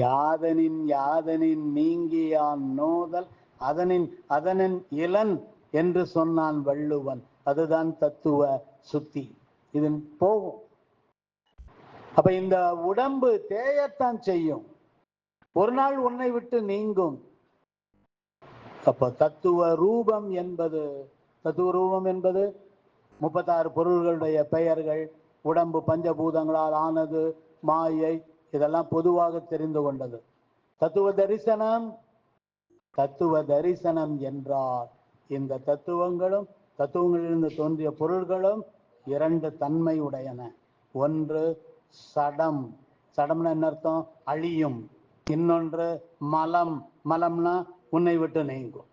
[SPEAKER 1] யாதனின் யாதனின் நீங்கியான் நோதல் அதனின் இளன் என்று சொன்னான் வள்ளுவன். அதுதான் தத்துவ சுத்தி. இது போகும். அப்ப இந்த உடம்பு தேயத்தான் செய்யும், ஒரு நாள் உன்னை விட்டு நீங்கும். அப்ப தத்துவ ரூபம் என்பது 36 பொருள்களுடைய பெயர்கள். உடம்பு பஞ்சபூதங்களால் ஆனது, மாயை, இதெல்லாம் பொதுவாக தெரிந்து கொண்டது. தத்துவ தரிசனம் என்றால் இந்த தத்துவங்களிலிருந்து தோன்றிய பொருள்களும் இரண்டு தன்மை உடையன. ஒன்று சடம். சடம்னா என்ன அர்த்தம்? அழியும். இன்னொன்று மலம். மலம்னா உன்னை விட்டு நீங்கும்.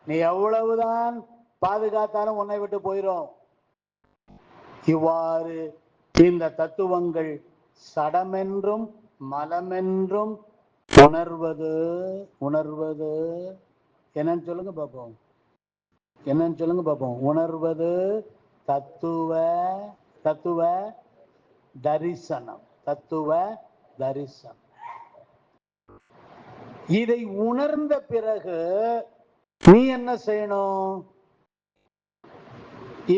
[SPEAKER 1] நீ எவ்வளவுதான் பாதுகாத்தாலும் உன்னை விட்டு போயிடும். இவ்வாறு இந்த தத்துவங்கள் சடமென்றும் மலமென்றும் உணர்வது என்னன்னு சொல்லுங்க பார்ப்போம். உணர்வது தத்துவ தரிசனம். இதை உணர்ந்த பிறகு நீ என்ன செய்யணும்?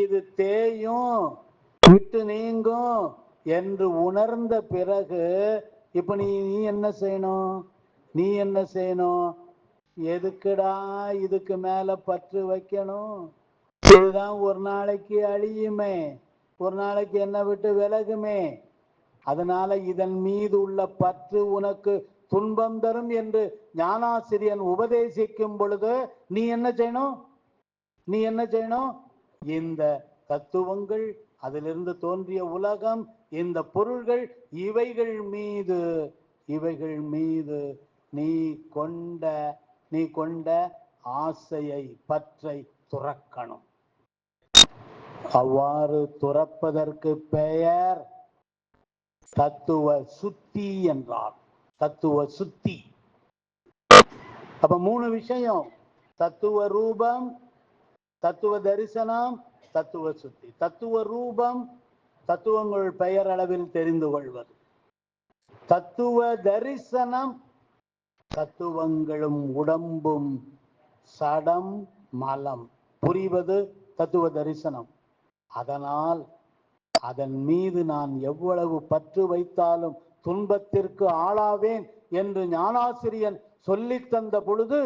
[SPEAKER 1] இது தேயும், விட்டு நீங்கும் என்று உணர்ந்த பிறகு இப்ப நீ என்ன செய்யணும்? எதுக்குடா இதுக்கு மேல பற்று வைக்கணும்? இதுதான் ஒரு நாளைக்கு அழியுமே, ஒரு நாளைக்கு என்ன விட்டு விலகுமே. அதனால இதன் மீது உள்ள பற்று உனக்கு துன்பம் தரும் என்று ஞானாசிரியன் உபதேசிக்கும் பொழுது நீ என்ன செய்யணும்? இந்த தத்துவங்கள், அதிலிருந்து தோன்றிய உலகம், இந்த பொருள்கள், இவைகள் மீது நீ கொண்ட ஆசையை, பற்றை துறக்கணும். அவ்வாறு துறப்பதற்கு பெயர் தத்துவ சுத்தி என்றார். தத்துவ சுத்தி. அப்ப 3 விஷயம்: தத்துவ ரூபம், தத்துவ தரிசனம், தத்துவ சுத்தி. தத்துவ ரூபம், தத்துவங்கள் பெயர் அளவில் தெரிந்து கொள்வது. தத்துவ தரிசனம், தத்துவங்களும் உடம்பும் சடம் மலம் புரிவது தத்துவ தரிசனம். அதனால் அதன் மீது நான் எவ்வளவு பற்று வைத்தாலும் துன்பத்திற்கு ஆளாவேன் என்று ஞானாசிரியன் சொல்லித் தந்த பொழுது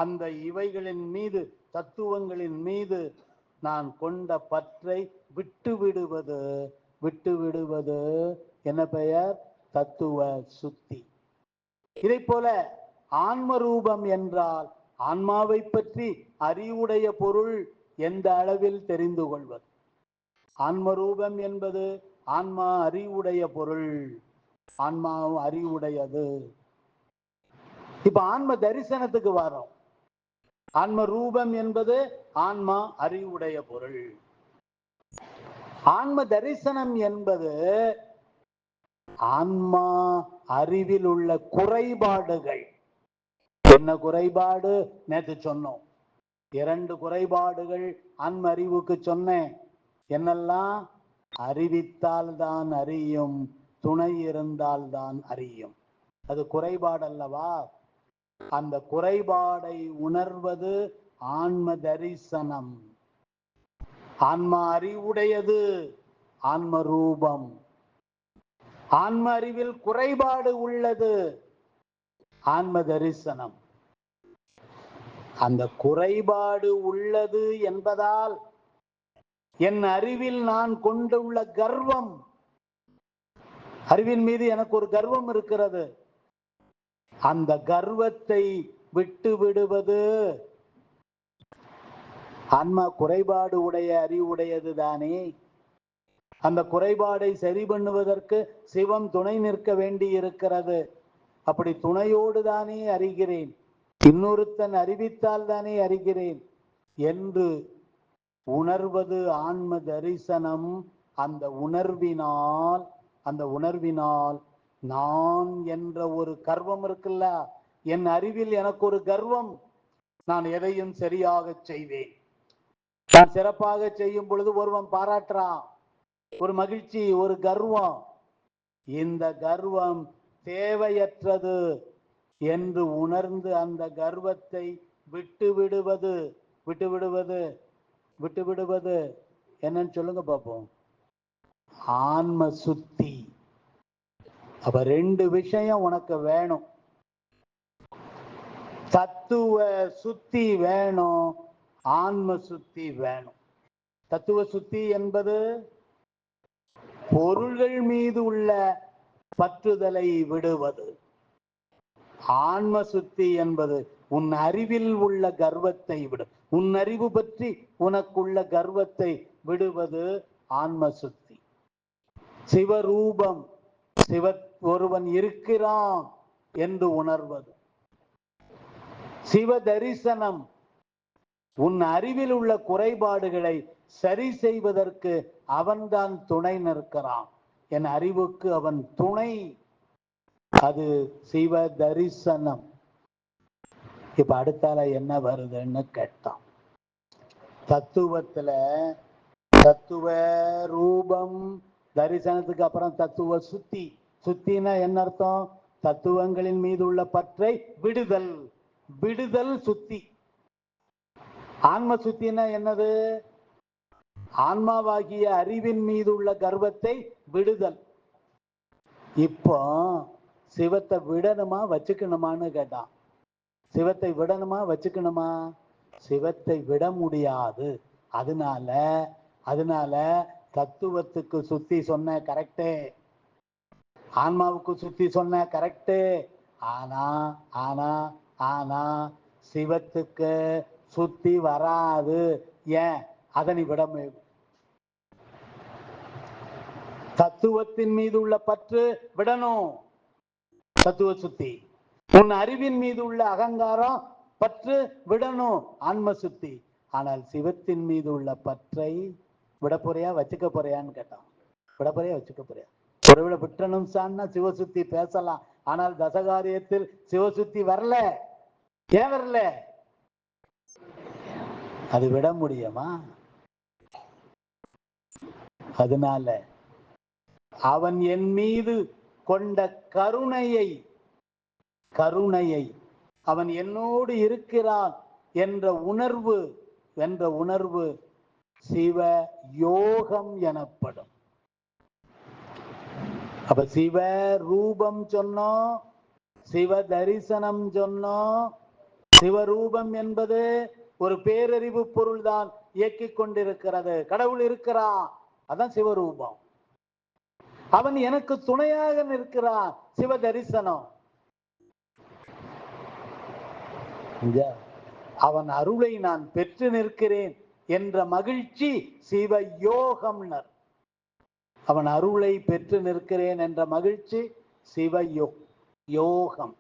[SPEAKER 1] அந்த இவைகளின் மீது, தத்துவங்களின் மீது நான் கொண்ட பற்றை விட்டுவிடுவது என்ன பெயர்? தத்துவ சுத்தி. இதை போல ஆன்ம ரூபம் என்றால் ஆன்மாவை பற்றி அறிவுடைய பொருள் எந்த அளவில் தெரிந்து கொள்வது. ஆன்ம ரூபம் என்பது ஆன்மா அறிவுடைய பொருள், ஆன்மா அறிவுடையது. இப்ப ஆன்ம தரிசனத்துக்கு வரோம். ஆன்ம ரூபம் என்பது ஆன்மா அறிவுடைய பொருள். ஆன்ம தரிசனம் என்பது ஆன்மா அறிவில் உள்ள குறைபாடுகள். என்ன குறைபாடு? நேற்று சொன்னோம். 2 குறைபாடுகள் ஆன்ம அறிவுக்கு சொன்னேன். என்னெல்லாம்? அறிவித்தால் தான் அறியும், துணை இருந்தால் தான் அறியும். அது குறைபாடு அல்லவா? அந்த குறைபாடை உணர்வது ஆன்ம தரிசனம். ஆன்மா அறிவுடையது ஆன்ம ரூபம். ஆன்ம அறிவில் குறைபாடு உள்ளது ஆன்ம தரிசனம். அந்த குறைபாடு உள்ளது என்பதால் என் அறிவில் நான் கொண்டுள்ள கர்வம், அறிவின் மீது எனக்கு ஒரு கர்வம் இருக்கிறது. அந்த கர்வத்தை விட்டு விடுவது. ஆன்மா குறைபாடு உடைய அறிவுடையது தானே. அந்த குறைபாடை சரி பண்ணுவதற்கு சிவம் துணை நிற்க வேண்டி இருக்கிறது. அப்படி துணையோடு தானே அறிகிறேன், இன்னொருத்தன் அறிவித்தால் தானே அறிகிறேன் என்று உணர்வது ஆன்ம தரிசனம். அந்த உணர்வினால் நான் என்ற ஒரு கர்வம் இருக்குல்ல, என் அறிவில் எனக்கு ஒரு கர்வம். நான் எதையும் சரியாக செய்வேன். நான் சிறப்பாக செய்யும் பொழுது ஒருவன் பாராட்டுறான், ஒரு மகிழ்ச்சி, ஒரு கர்வம். இந்த கர்வம் தேவையற்றது என்று உணர்ந்து அந்த கர்வத்தை விட்டுவிடுவது என்னன்னு சொல்லுங்க பார்ப்போம். ஆன்ம சுத்தி. அப்ப 2 விஷயம் உனக்கு வேணும். தத்துவ சுத்தி வேணும், ஆன்ம சுத்தி வேணும். தத்துவ சுத்தி என்பது பொருள்கள் மீது உள்ள பற்றுதலை விடுவது. ஆன்ம சுத்தி என்பது உன் அறிவில் உள்ள கர்வத்தை விடு, உன் அறிவு பற்றி உனக்குள்ள கர்வத்தை விடுவது ஆன்ம சுத்தி. சிவரூபம், ஒருவன் இருக்கிறான் என்று உணர்வது. சிவ தரிசனம், உன் அறிவில் உள்ள குறைபாடுகளை சரி செய்வதற்கு அவன்தான் துணை நிற்கிறான். என் அறிவுக்கு அவன் துணை. அது சிவ தரிசனம். இப்ப அடுத்தால என்ன வருதுன்னு கேட்டான். தத்துவத்துல தத்துவ ரூபம் தரிசனத்துக்கு அப்புறம் தத்துவ சுத்தி. சுத்தினா என்ன அர்த்தம்? தத்துவங்களின் மீது உள்ள பற்றை விடுதல் சுத்தி. ஆன்ம சுத்தினா என்னது? ஆன்மாவாகிய அறிவின் மீது உள்ள கர்வத்தை விடுதல். இப்போ சிவத்தை விடணுமா வச்சுக்கணுமான்னு கேட்டான். சிவத்தை விடணுமா வச்சுக்கணுமா? சிவத்தை விட முடியாது. அதனால தத்துவத்துக்கு சுத்தி சொன்ன கரெக்டே. ஆன்மாவுக்கு சுத்தி சொன்ன கரெக்டு. ஆனா ஆனா ஆனா சிவத்துக்கு சுத்தி வராது. ஏன்? அதனை விட தத்துவத்தின் மீது உள்ள பற்று விடணும். தத்துவ சுத்தி. உன் அறிவின் மீது உள்ள அகங்காரம் பற்று விடணும். ஆன்ம சுத்தி. ஆனால் சிவத்தின் மீது உள்ள பற்றை விட போறியா வச்சுக்க போறியான்னு கேட்டான். விட போறியா வச்சுக்க போறியா? ஒருவேளை விட்டணும் சான்னா சிவசுத்தி பேசலாம். ஆனால் தசகாரியத்தில் சிவசுத்தி வரல. ஏன் வரல? அது விட முடியுமா? அதனால அவன் என் மீது கொண்ட கருணையை அவன் என்னோடு இருக்கிறான் என்ற உணர்வு சிவ யோகம் எனப்படும். அப்ப சிவ ரூபம் சொன்னோம், சிவ தரிசனம் சொன்னோம். சிவரூபம் என்பது ஒரு பேரறிவு பொருள் தான் இயக்கிக் கொண்டிருக்கிறது. கடவுள் இருக்கிறான், அதான் சிவரூபம். அவன் எனக்கு துணையாக நிற்கிறான், சிவ தரிசனம். அவன் அருளை நான் பெற்று நிற்கிறேன் என்ற மகிழ்ச்சி சிவ யோகம்னர். அவன் அருளை பெற்று நிற்கிறேன் என்ற மகிழ்ச்சி சிவ யோகம்.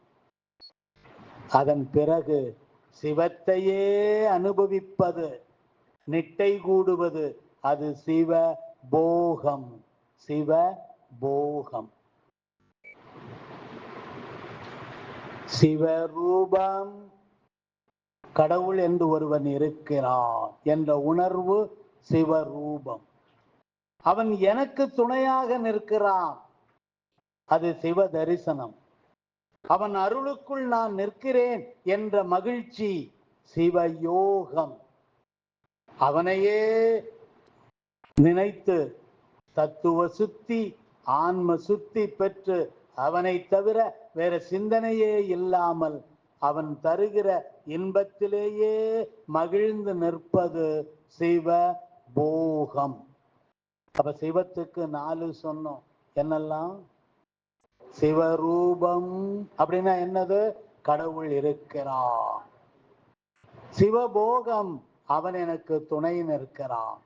[SPEAKER 1] அதன் பிறகு சிவத்தையே அனுபவிப்பது, நிட்டை கூடுவது, அது சிவ போகம். சிவ போகம். சிவரூபம், கடவுள் என்று ஒருவன் இருக்கிறான் என்ற உணர்வு சிவரூபம். அவன் எனக்கு துணையாக நிற்கிறான், அது சிவ தரிசனம். அவன் அருளுக்குள் நான் நிற்கிறேன் என்ற மகிழ்ச்சி சிவயோகம். அவனையே நினைத்து தத்துவ சுத்தி ஆன்ம சுத்தி பெற்று அவனை தவிர வேற சிந்தனையே இல்லாமல் அவன் தருகிற இன்பத்திலேயே மகிழ்ந்து நிற்பது சிவ போகம். அப்ப சிவத்துக்கு 4 சொன்னோம். என்னெல்லாம்? சிவரூபம் அப்படின்னா என்னது? கடவுள் இருக்கிறான். சிவபோகம், அவன் எனக்கு துணை நிற்கிறான்.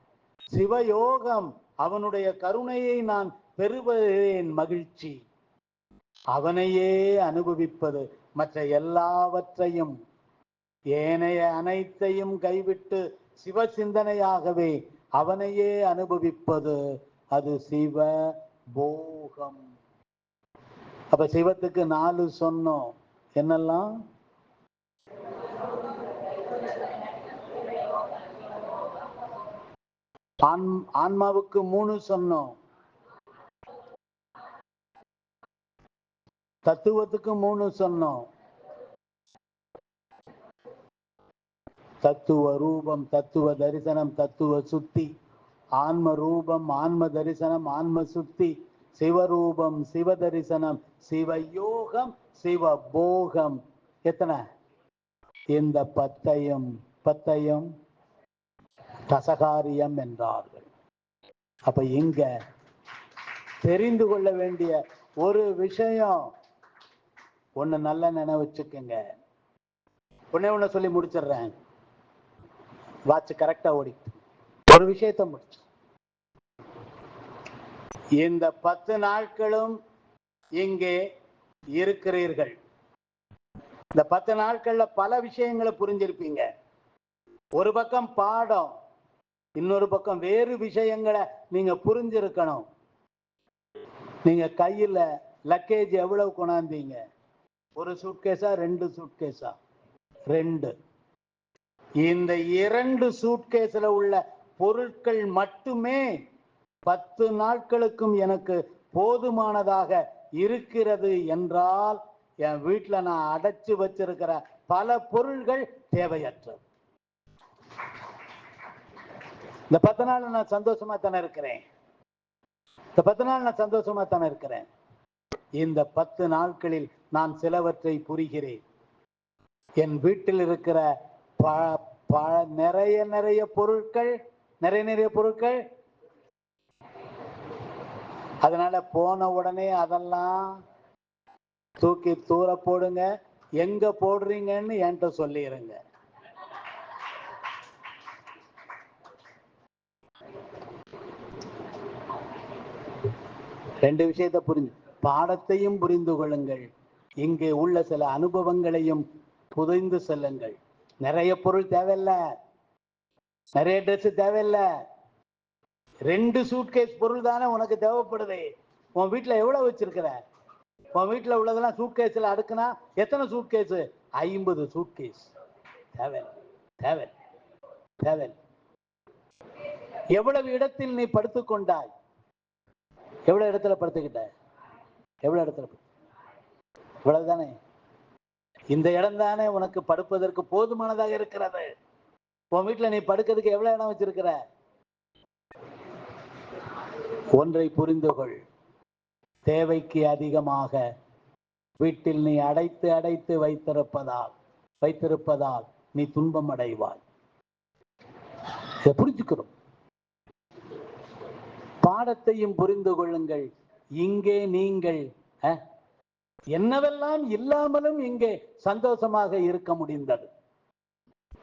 [SPEAKER 1] சிவயோகம், அவனுடைய கருணையை நான் பெறுவேன், மகிழ்ச்சி. அவனையே அனுபவிப்பது, மற்ற எல்லாவற்றையும் ஏனைய அனைத்தையும் கைவிட்டு சிவ சிந்தனையாகவே அவனையே அனுபவிப்பது, அது சிவ போகம். அப்ப சிவத்துக்கு 4 சொன்னோம். என்னெல்லாம்? ஆன்மாவுக்கு 3 சொன்னோம். தத்துவத்துக்கு 3 சொன்னோம். தத்துவ ரூபம், தத்துவ தரிசனம், தத்துவ சுத்தி. ஆன்ம ரூபம், ஆன்ம தரிசனம், ஆன்ம சுத்தி. சிவரூபம், சிவ தரிசனம், சிவயோகம், சிவபோகம். எத்தனை? இந்த 10 தசகாரியம் என்றார்கள். அப்ப இங்க தெரிந்து கொள்ள வேண்டிய ஒரு விஷயம் ஒண்ணு, நல்ல நினைவு வச்சுக்கோங்க. ஒண்ணு சொல்லி முடிச்சிடுறேன். வாட்ச் கரெக்டா ஓடி ஒரு விஷயத்தை முடிச்சு. இந்த 10 நாட்களும் இங்கே இருக்கிறீர்கள். இந்த 10 நாட்கள்ல பல விஷயங்களை புரிஞ்சிருப்பீங்க. ஒரு பக்கம் பாடம், இன்னொரு பக்கம் வேறு விஷயங்களை நீங்க புரிஞ்சிருக்கணும். நீங்க கையில லக்கேஜ் எவ்வளவு கொண்டாந்தீங்க? ஒரு சூட்கேஸா 2 சூட்கேஸா? 2. இந்த 2 சூட்கேஸ்ல உள்ள பொருட்கள் மட்டுமே 10 நாட்களுக்கும் எனக்கு போதுமானதாக இருக்கிறது என்றால், என் வீட்டுல நான் அடைச்சு வச்சிருக்கிற பல பொருள்கள் தேவையற்றது. இந்த 10 நாள் நான் சந்தோஷமா தானே இருக்கிறேன். இந்த 10 நாள் நான் சந்தோஷமா தானே இருக்கிறேன். இந்த 10 நாட்களில் நான் சிலவற்றை புரிகிறேன். என் வீட்டில் இருக்கிற நிறைய பொருட்கள் அதனால போன உடனே அதெல்லாம் தூக்கி தூர போடுங்க. எங்க போடுறீங்கன்னு என்கிட்ட சொல்லிடுங்க. ரெண்டு விஷயத்தை பாடத்தையும் புரிந்து கொள்ளுங்கள், இங்கே உள்ள சில அனுபவங்களையும் புரிந்து செல்லுங்கள். நிறைய பொருள் தேவையில்லை, நிறைய ட்ரெஸ் தேவையில்லை. 2 சூட்கேஸ் பொருள் தானே உனக்கு தேவைப்படுது. உன் வீட்டுல எவ்வளவு வச்சிருக்கிற? உன் வீட்டுல உள்ளதெல்லாம் சூட்கேஸ்ல அடுக்குனா எத்தனை சூட்கேஸ்? 50 சூட்கேஸ். தேவையில்லை, தேவையில்லை, தேவையில்லை. எவ்வளவு இடத்தில் நீ படுத்துக்கொண்டாய்? எவ்வளவு இடத்துல படுத்துக்கிட்ட? எவ்வளவு இடத்துல? இவ்வளவுதானே. இந்த இடம் தானே உனக்கு படுப்பதற்கு போதுமானதாக இருக்கிறது. உன் வீட்டுல நீ படுக்கிறதுக்கு எவ்வளவு இடம் வச்சிருக்கிற? ஒன்றை புரிந்து கொள், தேவைக்கு அதிகமாக வீட்டில் நீ அடைத்து அடைத்து வைத்திருப்பதால் நீ துன்பம் அடைவாய். புரிஞ்சுக்கிறோம். பாடத்தையும் புரிந்து கொள்ளுங்கள். இங்கே நீங்கள் என்னவெல்லாம் இல்லாமலும் இங்கே சந்தோஷமாக இருக்க முடிந்தது.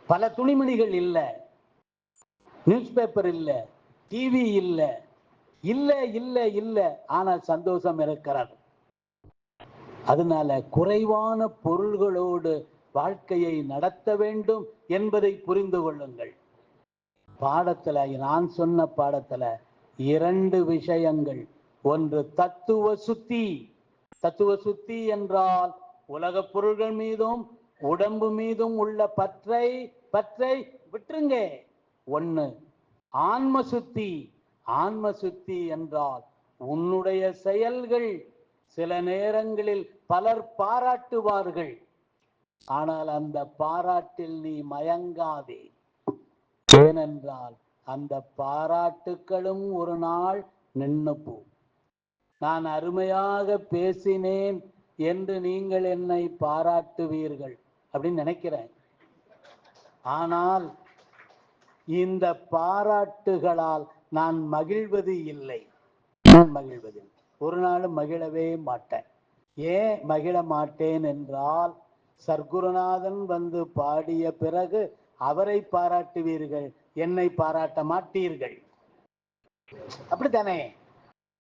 [SPEAKER 1] பல துணிமணிகள் இல்லை, நியூஸ் பேப்பர் இல்லை, டிவி இல்லை, இல்லை இல்லை இல்லை, ஆனால் சந்தோஷம் இருக்கிறது. அதனால குறைவான பொருள்களோடு வாழ்க்கையை நடத்த வேண்டும் என்பதை புரிந்து கொள்ளுங்கள். பாடத்துல, நான் சொன்ன பாடத்துல 2 விஷயங்கள். ஒன்று தத்துவ சுத்தி. தத்துவ சுத்தி என்றால் உலக பொருள்கள் மீதும் உடம்பு மீதும் உள்ள பற்றை விட்டுருங்க. ஒண்ணு ஆன்ம சுத்தி. ஆன்ம சுத்தி என்றால் உன்னுடைய செயல்கள் சில நேரங்களில் பலர் பாராட்டுவார்கள், ஆனால் அந்த பாராட்டில் நீ மயங்காதே. ஏனென்றால் அந்த பாராட்டுக்களும் ஒரு நாள் நின்று போகும். நான் அருமையாக பேசினேன் என்று நீங்கள் என்னை பாராட்டுவீர்கள் அப்படின்னு நினைக்கிறேன். ஆனால் இந்த பாராட்டுகளால் நான் மகிழ்வது இல்லை. ஒரு நாளும் மகிழவே மாட்டேன். ஏன் மகிழ மாட்டேன் என்றால், சர்க்குருநாதன் வந்து பாடிய பிறகு அவரை பாராட்டுவீர்கள், என்னை பாராட்ட மாட்டீர்கள். அப்படித்தானே?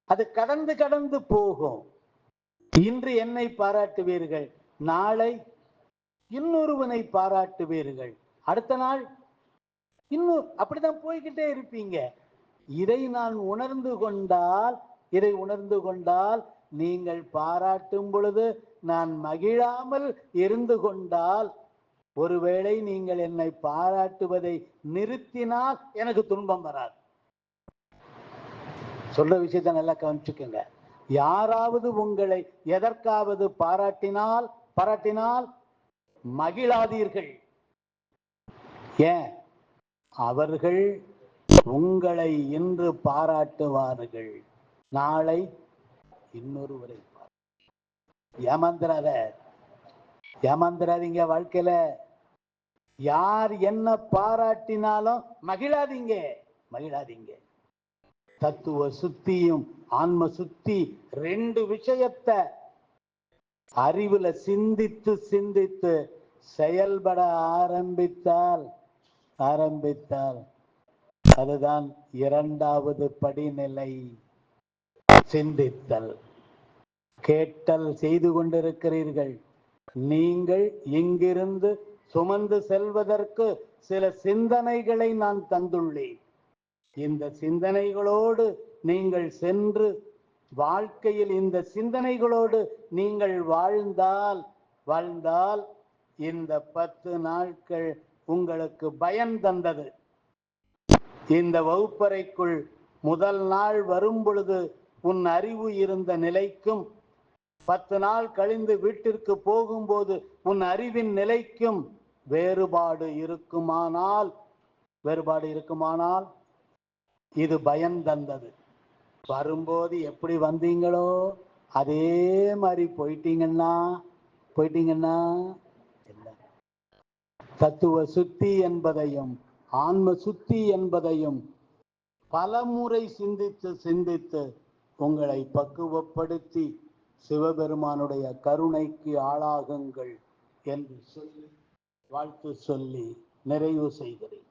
[SPEAKER 1] அது கடந்து கடந்து போகும். இன்று என்னை பாராட்டுவீர்கள், நாளை இன்னொருவனை பாராட்டுவீர்கள், அடுத்த நாள் இன்னும் அப்படிதான் போய்கிட்டே இருப்பீங்க. இதை நான் உணர்ந்து கொண்டால் நீங்கள் பாராட்டும் பொழுது நான் மகிழாமல் இருந்து கொண்டால், ஒருவேளை நீங்கள் என்னை பாராட்டுவதை நிறுத்தினால் எனக்கு துன்பம் வராது. சொல்ற விஷயத்தை நல்லா கவனிச்சுக்கோங்க. யாராவது உங்களை எதற்காவது பாராட்டினால் மகிழாதீர்கள். ஏன்? அவர்கள் உங்களை இன்று பாராட்டுவார்கள், நாளை இன்னொருவரை. ஏமாந்துறாதீங்க வாழ்க்கையில. யார் என்ன பாராட்டினாலும் மகிழாதீங்க. தத்துவ சுத்தியும் ஆன்ம சுத்தி 2 விஷயத்தை அறிவுல சிந்தித்து செயல்பட ஆரம்பித்தால் அதுதான் 2வது படிநிலை. சிந்தித்தல். கேட்டல் செய்து கொண்டிருக்கிறீர்கள். நீங்கள் இங்கிருந்து சுமந்து செல்வதற்கு சில சிந்தனைகளை நான் தந்துள்ளேன். இந்த சிந்தனைகளோடு நீங்கள் சென்று வாழ்க்கையில் இந்த சிந்தனைகளோடு நீங்கள் வாழ்ந்தால் இந்த 10 நாட்கள் உங்களுக்கு பயன் தந்தது. இந்த வகுப்பறைக்குள் முதல் நாள் வரும் பொழுது உன் அறிவு இருந்த நிலைக்கும் 10 நாள் கழிந்து வீட்டிற்கு போகும்போது உன் அறிவின் நிலைக்கும் வேறுபாடு இருக்குமானால் இது பயன் தந்தது. வரும்போது எப்படி வந்தீங்களோ அதே மாதிரி போயிட்டீங்கன்னா தத்துவ சுத்தி என்பதையும் ஆன்ம சுத்தி என்பதையும் பலமுறை சிந்தித்து உங்களை பக்குவப்படுத்தி சிவபெருமானுடைய கருணைக்கு ஆளாகுங்கள் என்று சொல்லி வாழ்த்து சொல்லி நிறைவு செய்கிறேன்.